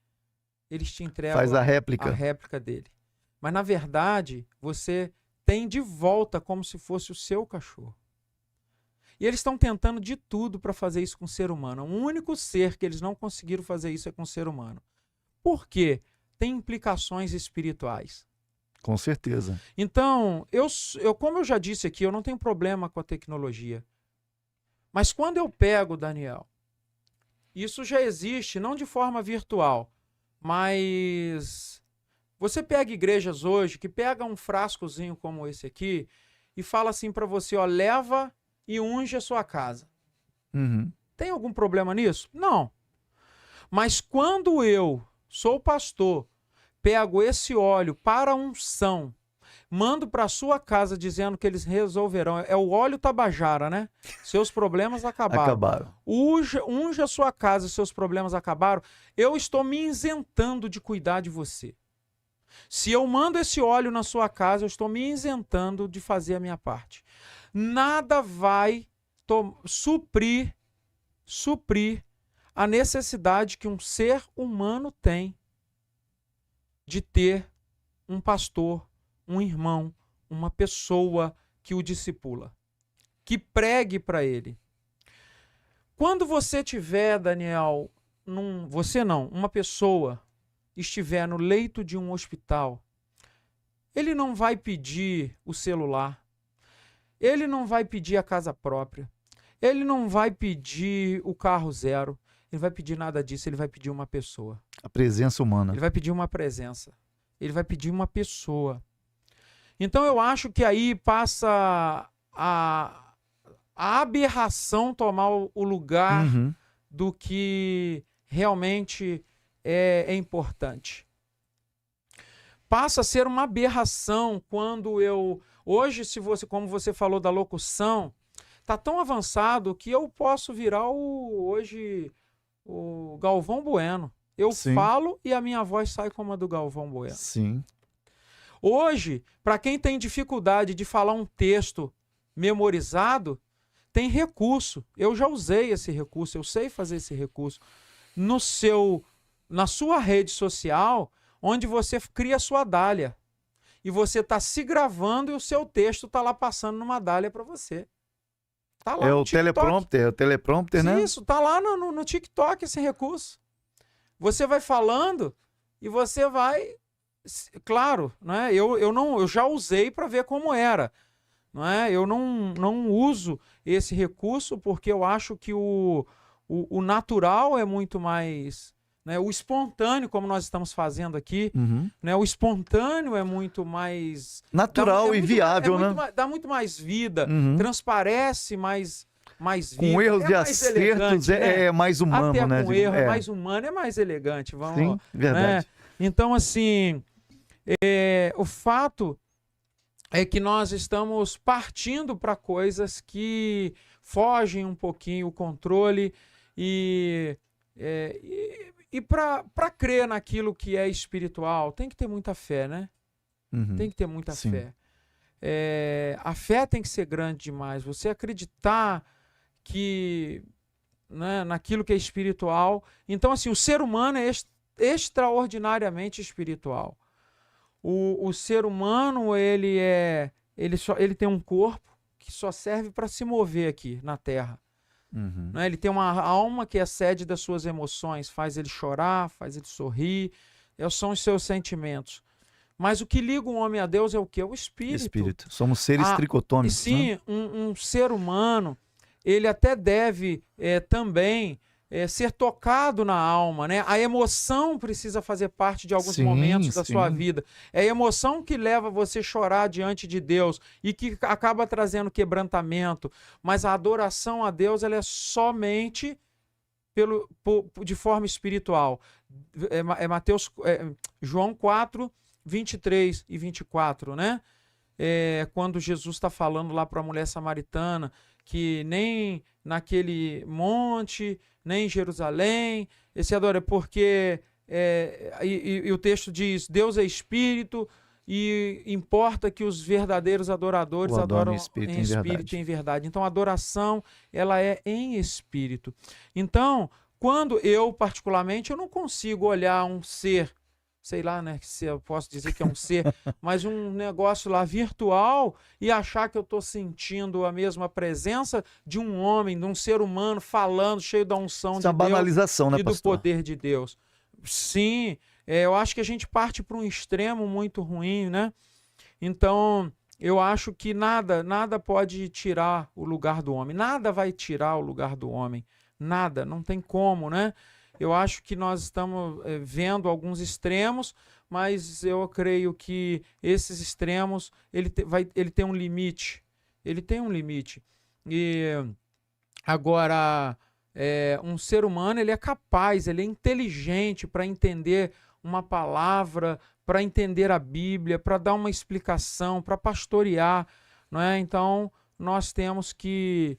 eles te entregam a réplica dele. Mas, na verdade, você tem de volta como se fosse o seu cachorro. E eles estão tentando de tudo para fazer isso com o ser humano. O único ser que eles não conseguiram fazer isso é com o ser humano. Por quê? Tem implicações espirituais. Com certeza. Então, como eu já disse aqui, eu não tenho problema com a tecnologia. Mas quando eu pego, Daniel, isso já existe, não de forma virtual, mas você pega igrejas hoje que pega um frascozinho como esse aqui e fala assim para você, ó, leva e unge a sua casa. Uhum. Tem algum problema nisso? Não. Mas quando eu sou pastor, pego esse óleo para unção, mando para sua casa dizendo que eles resolverão. É o óleo tabajara, né? Seus problemas acabaram. Unge a sua casa, seus problemas acabaram. Eu estou me isentando de cuidar de você. Se eu mando esse óleo na sua casa, eu estou me isentando de fazer a minha parte. Nada vai suprir a necessidade que um ser humano tem de ter um pastor, um irmão, uma pessoa que o discipula, que pregue para ele. Quando você tiver, Daniel, uma pessoa estiver no leito de um hospital, ele não vai pedir o celular, ele não vai pedir a casa própria, ele não vai pedir o carro zero, ele vai pedir nada disso, ele vai pedir uma pessoa. A presença humana. Ele vai pedir uma presença, ele vai pedir uma pessoa. Então eu acho que aí passa a aberração tomar o lugar do que realmente é importante. Passa a ser uma aberração quando eu... Hoje, como você falou da locução, está tão avançado que eu posso virar hoje o Galvão Bueno. Eu falo e a minha voz sai como a do Galvão Bueno. Sim. Hoje, para quem tem dificuldade de falar um texto memorizado, tem recurso. Eu já usei esse recurso, eu sei fazer esse recurso. Na sua rede social, onde você cria a sua dália. E você está se gravando e o seu texto está lá passando numa dália para você. Tá lá É no o TikTok. teleprompter, né? Isso, tá lá no TikTok esse recurso. Você vai falando e você vai... Claro, né? Eu já usei para ver como era. Não é? Eu não uso esse recurso porque eu acho que o natural é muito mais... Né? O espontâneo, como nós estamos fazendo aqui, né? O espontâneo é muito mais... Natural e viável, né? Dá muito mais vida, transparece mais vida. Com erros e acertos é mais humano, até né? Com erro é mais humano, é mais elegante. Vamos, sim, verdade. Né? Então, assim, o fato é que nós estamos partindo para coisas que fogem um pouquinho o controle e para crer naquilo que é espiritual, tem que ter muita fé, né? Tem que ter muita fé. A fé tem que ser grande demais. Você acreditar que, né, naquilo que é espiritual. Então, assim, o ser humano é extraordinariamente espiritual. O ser humano, ele tem um corpo que só serve para se mover aqui na Terra. Né? Ele tem uma alma que é a sede das suas emoções, faz ele chorar, faz ele sorrir, são os seus sentimentos. Mas o que liga um homem a Deus é o quê? O espírito. Somos seres tricotômicos. Sim, né? Um ser humano, ele até deve também ser tocado na alma, né? A emoção precisa fazer parte de alguns momentos da sua vida. É a emoção que leva você a chorar diante de Deus e que acaba trazendo quebrantamento. Mas a adoração a Deus, ela é somente de forma espiritual. João 4, 23 e 24, né? Quando Jesus está falando lá para a mulher samaritana que nem naquele monte, nem em Jerusalém, esse adora, porque e o texto diz, Deus é espírito e importa que os verdadeiros adoradores adoram em espírito e em verdade. Então a adoração, ela é em espírito. Então, quando eu particularmente, eu não consigo olhar um ser, sei lá, né, se eu posso dizer que é um ser, mas um negócio lá virtual e achar que eu estou sentindo a mesma presença de um homem, de um ser humano falando, cheio da unção de Deus banalização, né, e do poder de Deus. Sim, eu acho que a gente parte para um extremo muito ruim, né? Então, eu acho que nada pode tirar o lugar do homem, nada vai tirar o lugar do homem, nada, não tem como, né? Eu acho que nós estamos vendo alguns extremos, mas eu creio que esses extremos, ele tem um limite. Ele tem um limite. E agora, um ser humano, ele é capaz, ele é inteligente para entender uma palavra, para entender a Bíblia, para dar uma explicação, para pastorear, não é? Então, nós temos que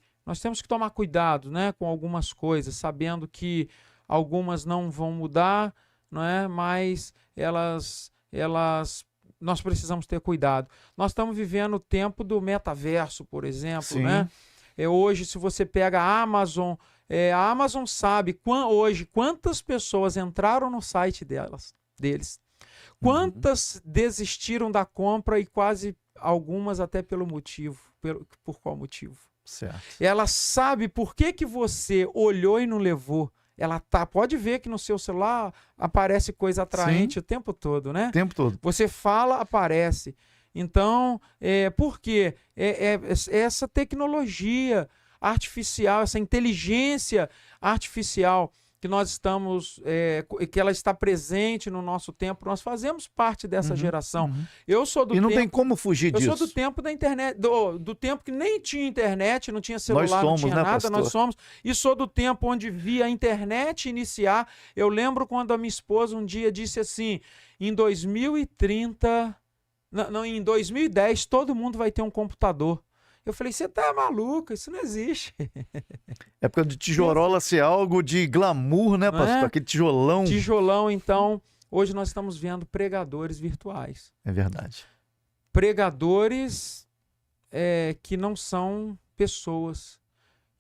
tomar cuidado, né, com algumas coisas, sabendo que algumas não vão mudar, não é? Mas nós precisamos ter cuidado. Nós estamos vivendo o tempo do metaverso, por exemplo, né? Hoje, se você pega a Amazon sabe hoje quantas pessoas entraram no site deles, quantas desistiram da compra e quase algumas até por qual motivo? Certo. Ela sabe por que você olhou e não levou. Ela pode ver que no seu celular aparece coisa atraente o tempo todo, né? O tempo todo. Você fala, aparece. Então, por quê? Essa tecnologia artificial, essa inteligência artificial que nós estamos, que ela está presente no nosso tempo, nós fazemos parte dessa geração. Eu sou do tempo... E não tempo, tem como fugir disso. Eu sou do tempo da internet, do tempo que nem tinha internet, não tinha celular, não tinha nada, pastor? nós somos. E sou do tempo onde via a internet iniciar. Eu lembro quando a minha esposa um dia disse assim, em 2030, em 2010, todo mundo vai ter um computador. Eu falei, você tá maluca, isso não existe. Época de tijorola ser algo de glamour, né, pastor? Aquele tijolão. Tijolão, então, hoje nós estamos vendo pregadores virtuais. É verdade. Pregadores que não são pessoas.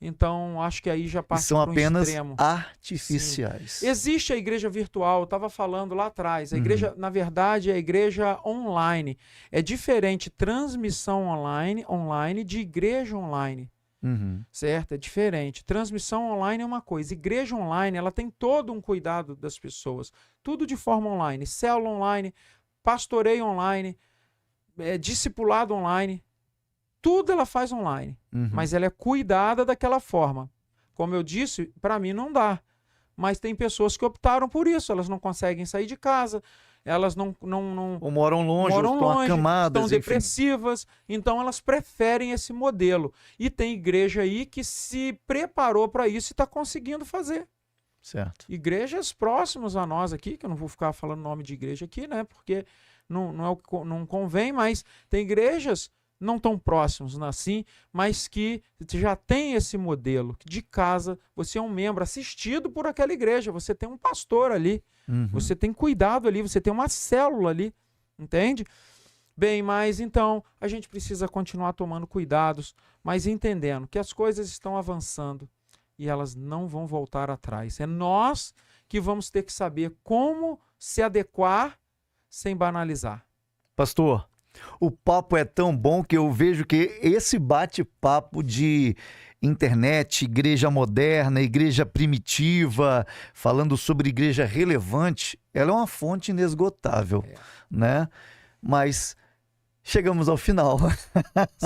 Então, acho que aí já E parte são para um apenas extremo. artificiais. Existe a igreja virtual, eu estava falando lá atrás. A igreja, na verdade, é a igreja online. É diferente transmissão online de igreja online. Uhum. Certo? É diferente. Transmissão online é uma coisa. Igreja online, ela tem todo um cuidado das pessoas. Tudo de forma online. Célula online, pastoreio online, discipulado online. Tudo ela faz online. Uhum. Mas ela é cuidada daquela forma. Como eu disse, para mim não dá. Mas tem pessoas que optaram por isso. Elas não conseguem sair de casa. Elas não Ou moram longe, moram ou estão longe, acamadas, estão enfim. depressivas, então elas preferem esse modelo. E tem igreja aí que se preparou para isso e está conseguindo fazer. Certo. Igrejas próximas a nós aqui, que eu não vou ficar falando nome de igreja aqui, né? Porque não convém, mas tem igrejas não tão próximos assim, mas que já tem esse modelo. De casa, você é um membro assistido por aquela igreja, você tem um pastor ali. Uhum. Você tem cuidado ali, você tem uma célula ali, entende? Bem, mas então a gente precisa continuar tomando cuidados, mas entendendo que as coisas estão avançando e elas não vão voltar atrás. É nós que vamos ter que saber como se adequar sem banalizar. Pastor, o papo é tão bom que eu vejo que esse bate-papo de internet, igreja moderna, igreja primitiva, falando sobre igreja relevante, ela é uma fonte inesgotável, né? Mas chegamos ao final.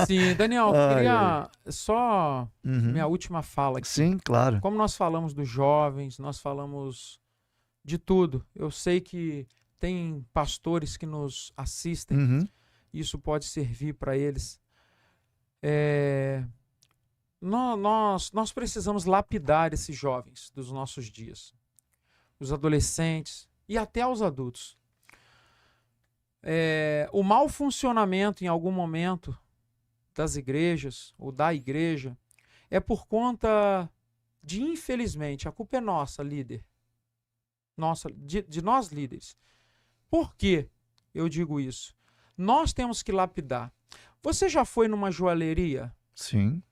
Sim, Daniel, queria só Uhum. minha última fala aqui. Sim, claro. Como nós falamos dos jovens, nós falamos de tudo. Eu sei que tem pastores que nos assistem. Uhum. Isso pode servir para eles. Nós precisamos lapidar esses jovens dos nossos dias, os adolescentes e até os adultos. O mau funcionamento em algum momento das igrejas ou da igreja é por conta de, infelizmente, a culpa é nossa, líder, de nós líderes. Por que eu digo isso? Nós temos que lapidar. Você já foi numa joalheria? Sim.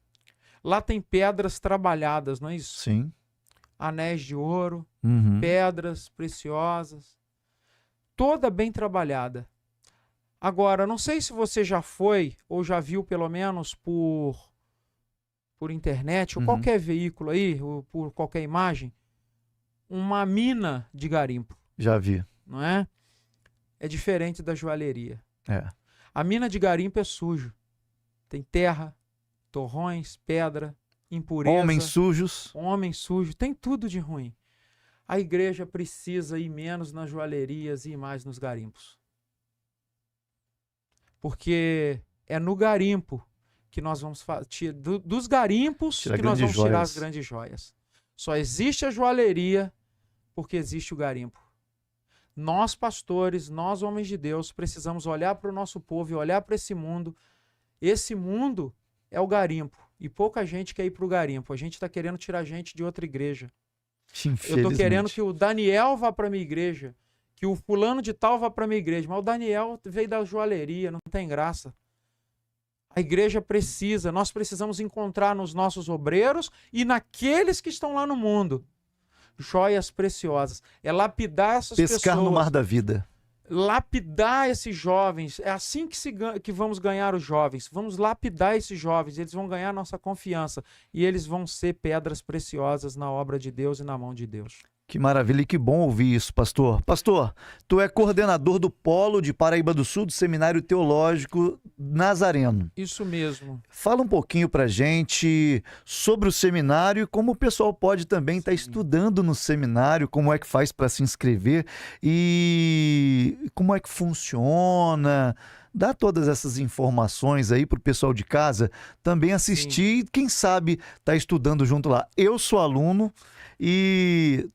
Lá tem pedras trabalhadas, não é isso? Sim. Anéis de ouro, Uhum. pedras preciosas, toda bem trabalhada. Agora, não sei se você já foi ou já viu pelo menos por internet ou qualquer veículo aí, ou por qualquer imagem, uma mina de garimpo. Já vi. Não é? É diferente da joalheria. É. A mina de garimpo é sujo. Tem terra, torrões, pedra, impureza. Homens sujos. Tem tudo de ruim. A igreja precisa ir menos nas joalherias e ir mais nos garimpos. Porque é no garimpo que nós vamos dos garimpos que nós vamos tirar as grandes joias. Só existe a joalheria porque existe o garimpo. Nós, pastores, nós, homens de Deus, precisamos olhar para o nosso povo e olhar para esse mundo. Esse mundo é o garimpo. E pouca gente quer ir para o garimpo. A gente está querendo tirar gente de outra igreja. Eu estou querendo que o Daniel vá para a minha igreja, que o fulano de tal vá para a minha igreja. Mas o Daniel veio da joalheria, não tem graça. A igreja precisa, nós precisamos encontrar nos nossos obreiros e naqueles que estão lá no mundo joias preciosas. É lapidar essas pessoas. Pescar no mar da vida. Lapidar esses jovens. É assim que vamos ganhar os jovens. Vamos lapidar esses jovens. Eles vão ganhar nossa confiança. E eles vão ser pedras preciosas na obra de Deus e na mão de Deus. Que maravilha e que bom ouvir isso, pastor. Pastor, tu é coordenador do Polo de Paraíba do Sul do Seminário Teológico Nazareno. Isso mesmo. Fala um pouquinho pra gente sobre o seminário e como o pessoal pode também estar estudando no seminário, como é que faz para se inscrever e como é que funciona. Dá todas essas informações aí pro pessoal de casa também assistir e quem sabe tá estudando junto lá. Eu sou aluno e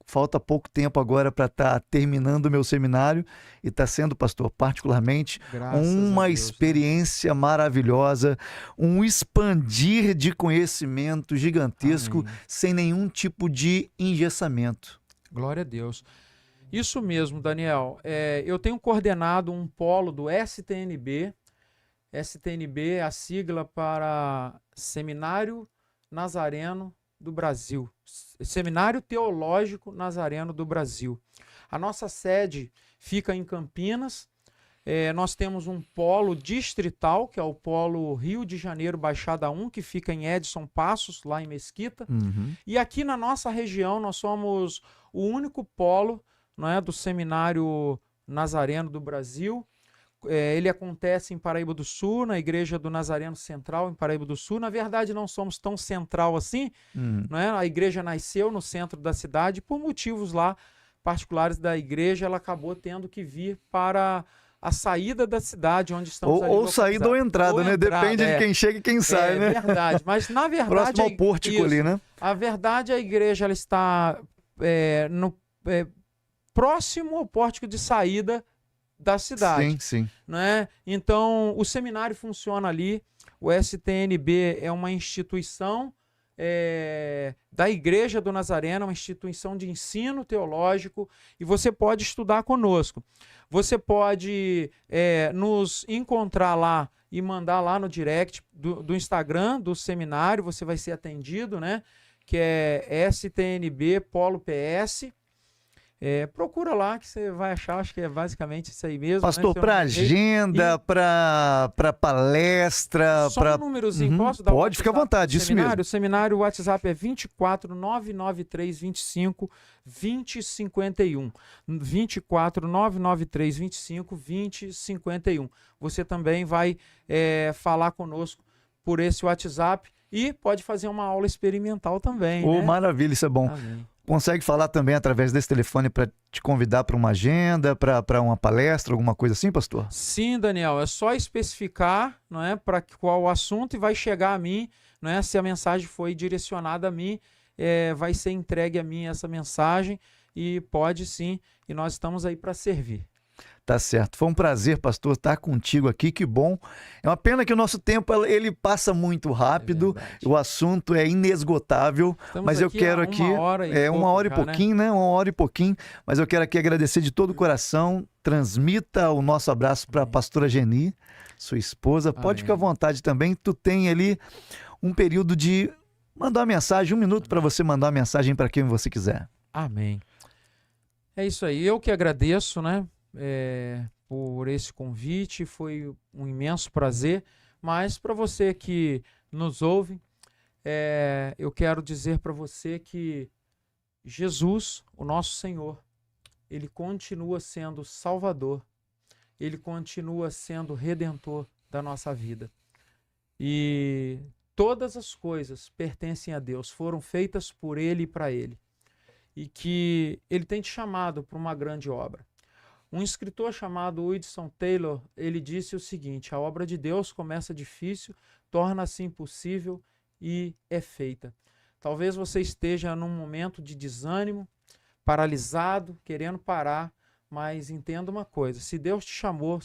falta pouco tempo agora para estar terminando o meu seminário e está sendo, pastor, particularmente uma experiência maravilhosa, um expandir de conhecimento gigantesco. Amém. Sem nenhum tipo de engessamento. Glória a Deus. Isso mesmo, Daniel. Eu tenho coordenado um polo do STNB. STNB é a sigla para Seminário Nazareno do Brasil. Seminário Teológico Nazareno do Brasil. A nossa sede fica em Campinas. Nós temos um polo distrital, que é o polo Rio de Janeiro Baixada 1, que fica em Edson Passos, lá em Mesquita. Uhum. E aqui na nossa região nós somos o único polo, não é, do Seminário Nazareno do Brasil. Ele acontece em Paraíba do Sul, na Igreja do Nazareno Central, em Paraíba do Sul. Na verdade, não somos tão central assim, não é? A igreja nasceu no centro da cidade, por motivos lá particulares da igreja, ela acabou tendo que vir para a saída da cidade, onde estamos ali ou saída ou entrada, né? Depende de quem chega e quem sai, né? É verdade, mas na verdade... Próximo ao pórtico ali, né? A verdade, a igreja ela está próximo ao pórtico de saída da cidade. Sim, sim. Né? Então, o seminário funciona ali. O STNB é uma instituição da Igreja do Nazareno, uma instituição de ensino teológico, e você pode estudar conosco. Você pode nos encontrar lá e mandar lá no direct do Instagram do seminário, você vai ser atendido, né? Que é STNB Polo PS. Procura lá que você vai achar, acho que é basicamente isso aí mesmo. Pastor, né? para agenda, para palestra, só um númerozinho, posso dar Pode, fica à vontade, isso mesmo. O seminário, o WhatsApp é 2499325 2051. 2499325 2051. Você também vai falar conosco por esse WhatsApp e pode fazer uma aula experimental também. Oh, né? Maravilha, isso é bom. Amém. Consegue falar também através desse telefone para te convidar para uma agenda, para uma palestra, alguma coisa assim, pastor? Sim, Daniel, é só especificar, não é, para qual o assunto e vai chegar a mim, não é? Se a mensagem foi direcionada a mim, vai ser entregue a mim essa mensagem e pode sim, e nós estamos aí para servir. Tá certo. Foi um prazer, pastor, estar contigo aqui. Que bom. É uma pena que o nosso tempo ele passa muito rápido. O assunto é inesgotável. Estamos mas eu quero aqui uma hora e uma hora e já, pouquinho, né? Uma hora e pouquinho. Mas eu quero aqui agradecer de todo o coração. Transmita o nosso abraço para a pastora Geni, sua esposa. Pode ficar à vontade também. Tu tem ali um período de mandar uma mensagem, 1 minuto para você mandar uma mensagem para quem você quiser. Amém. É isso aí. Eu que agradeço, né? Por esse convite, foi um imenso prazer, mas para você que nos ouve, eu quero dizer para você que Jesus, o nosso Senhor, ele continua sendo Salvador, ele continua sendo Redentor da nossa vida, e todas as coisas pertencem a Deus, foram feitas por Ele e para Ele, e que Ele tem te chamado para uma grande obra. Um escritor chamado Hudson Taylor, ele disse o seguinte: a obra de Deus começa difícil, torna-se impossível e é feita. Talvez você esteja num momento de desânimo, paralisado, querendo parar, mas entenda uma coisa: se Deus te chamou,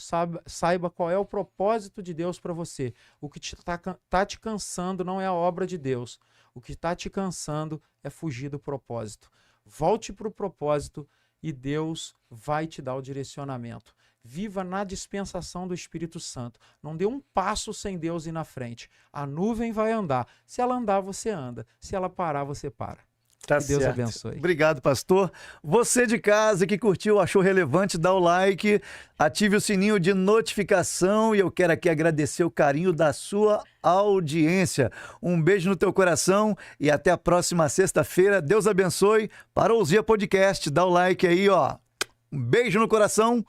saiba qual é o propósito de Deus para você. O que está te cansando não é a obra de Deus. O que está te cansando é fugir do propósito. Volte para o propósito e Deus vai te dar o direcionamento. Viva na dispensação do Espírito Santo. Não dê um passo sem Deus ir na frente. A nuvem vai andar. Se ela andar, você anda. Se ela parar, você para. Tá que Deus certo. abençoe. Obrigado, pastor. Você de casa que curtiu, achou relevante, dá o like, ative o sininho de notificação e eu quero aqui agradecer o carinho da sua audiência. Um beijo no teu coração e até a próxima sexta-feira. Deus abençoe. Para o Ousia Podcast, dá o like aí, ó. Um beijo no coração.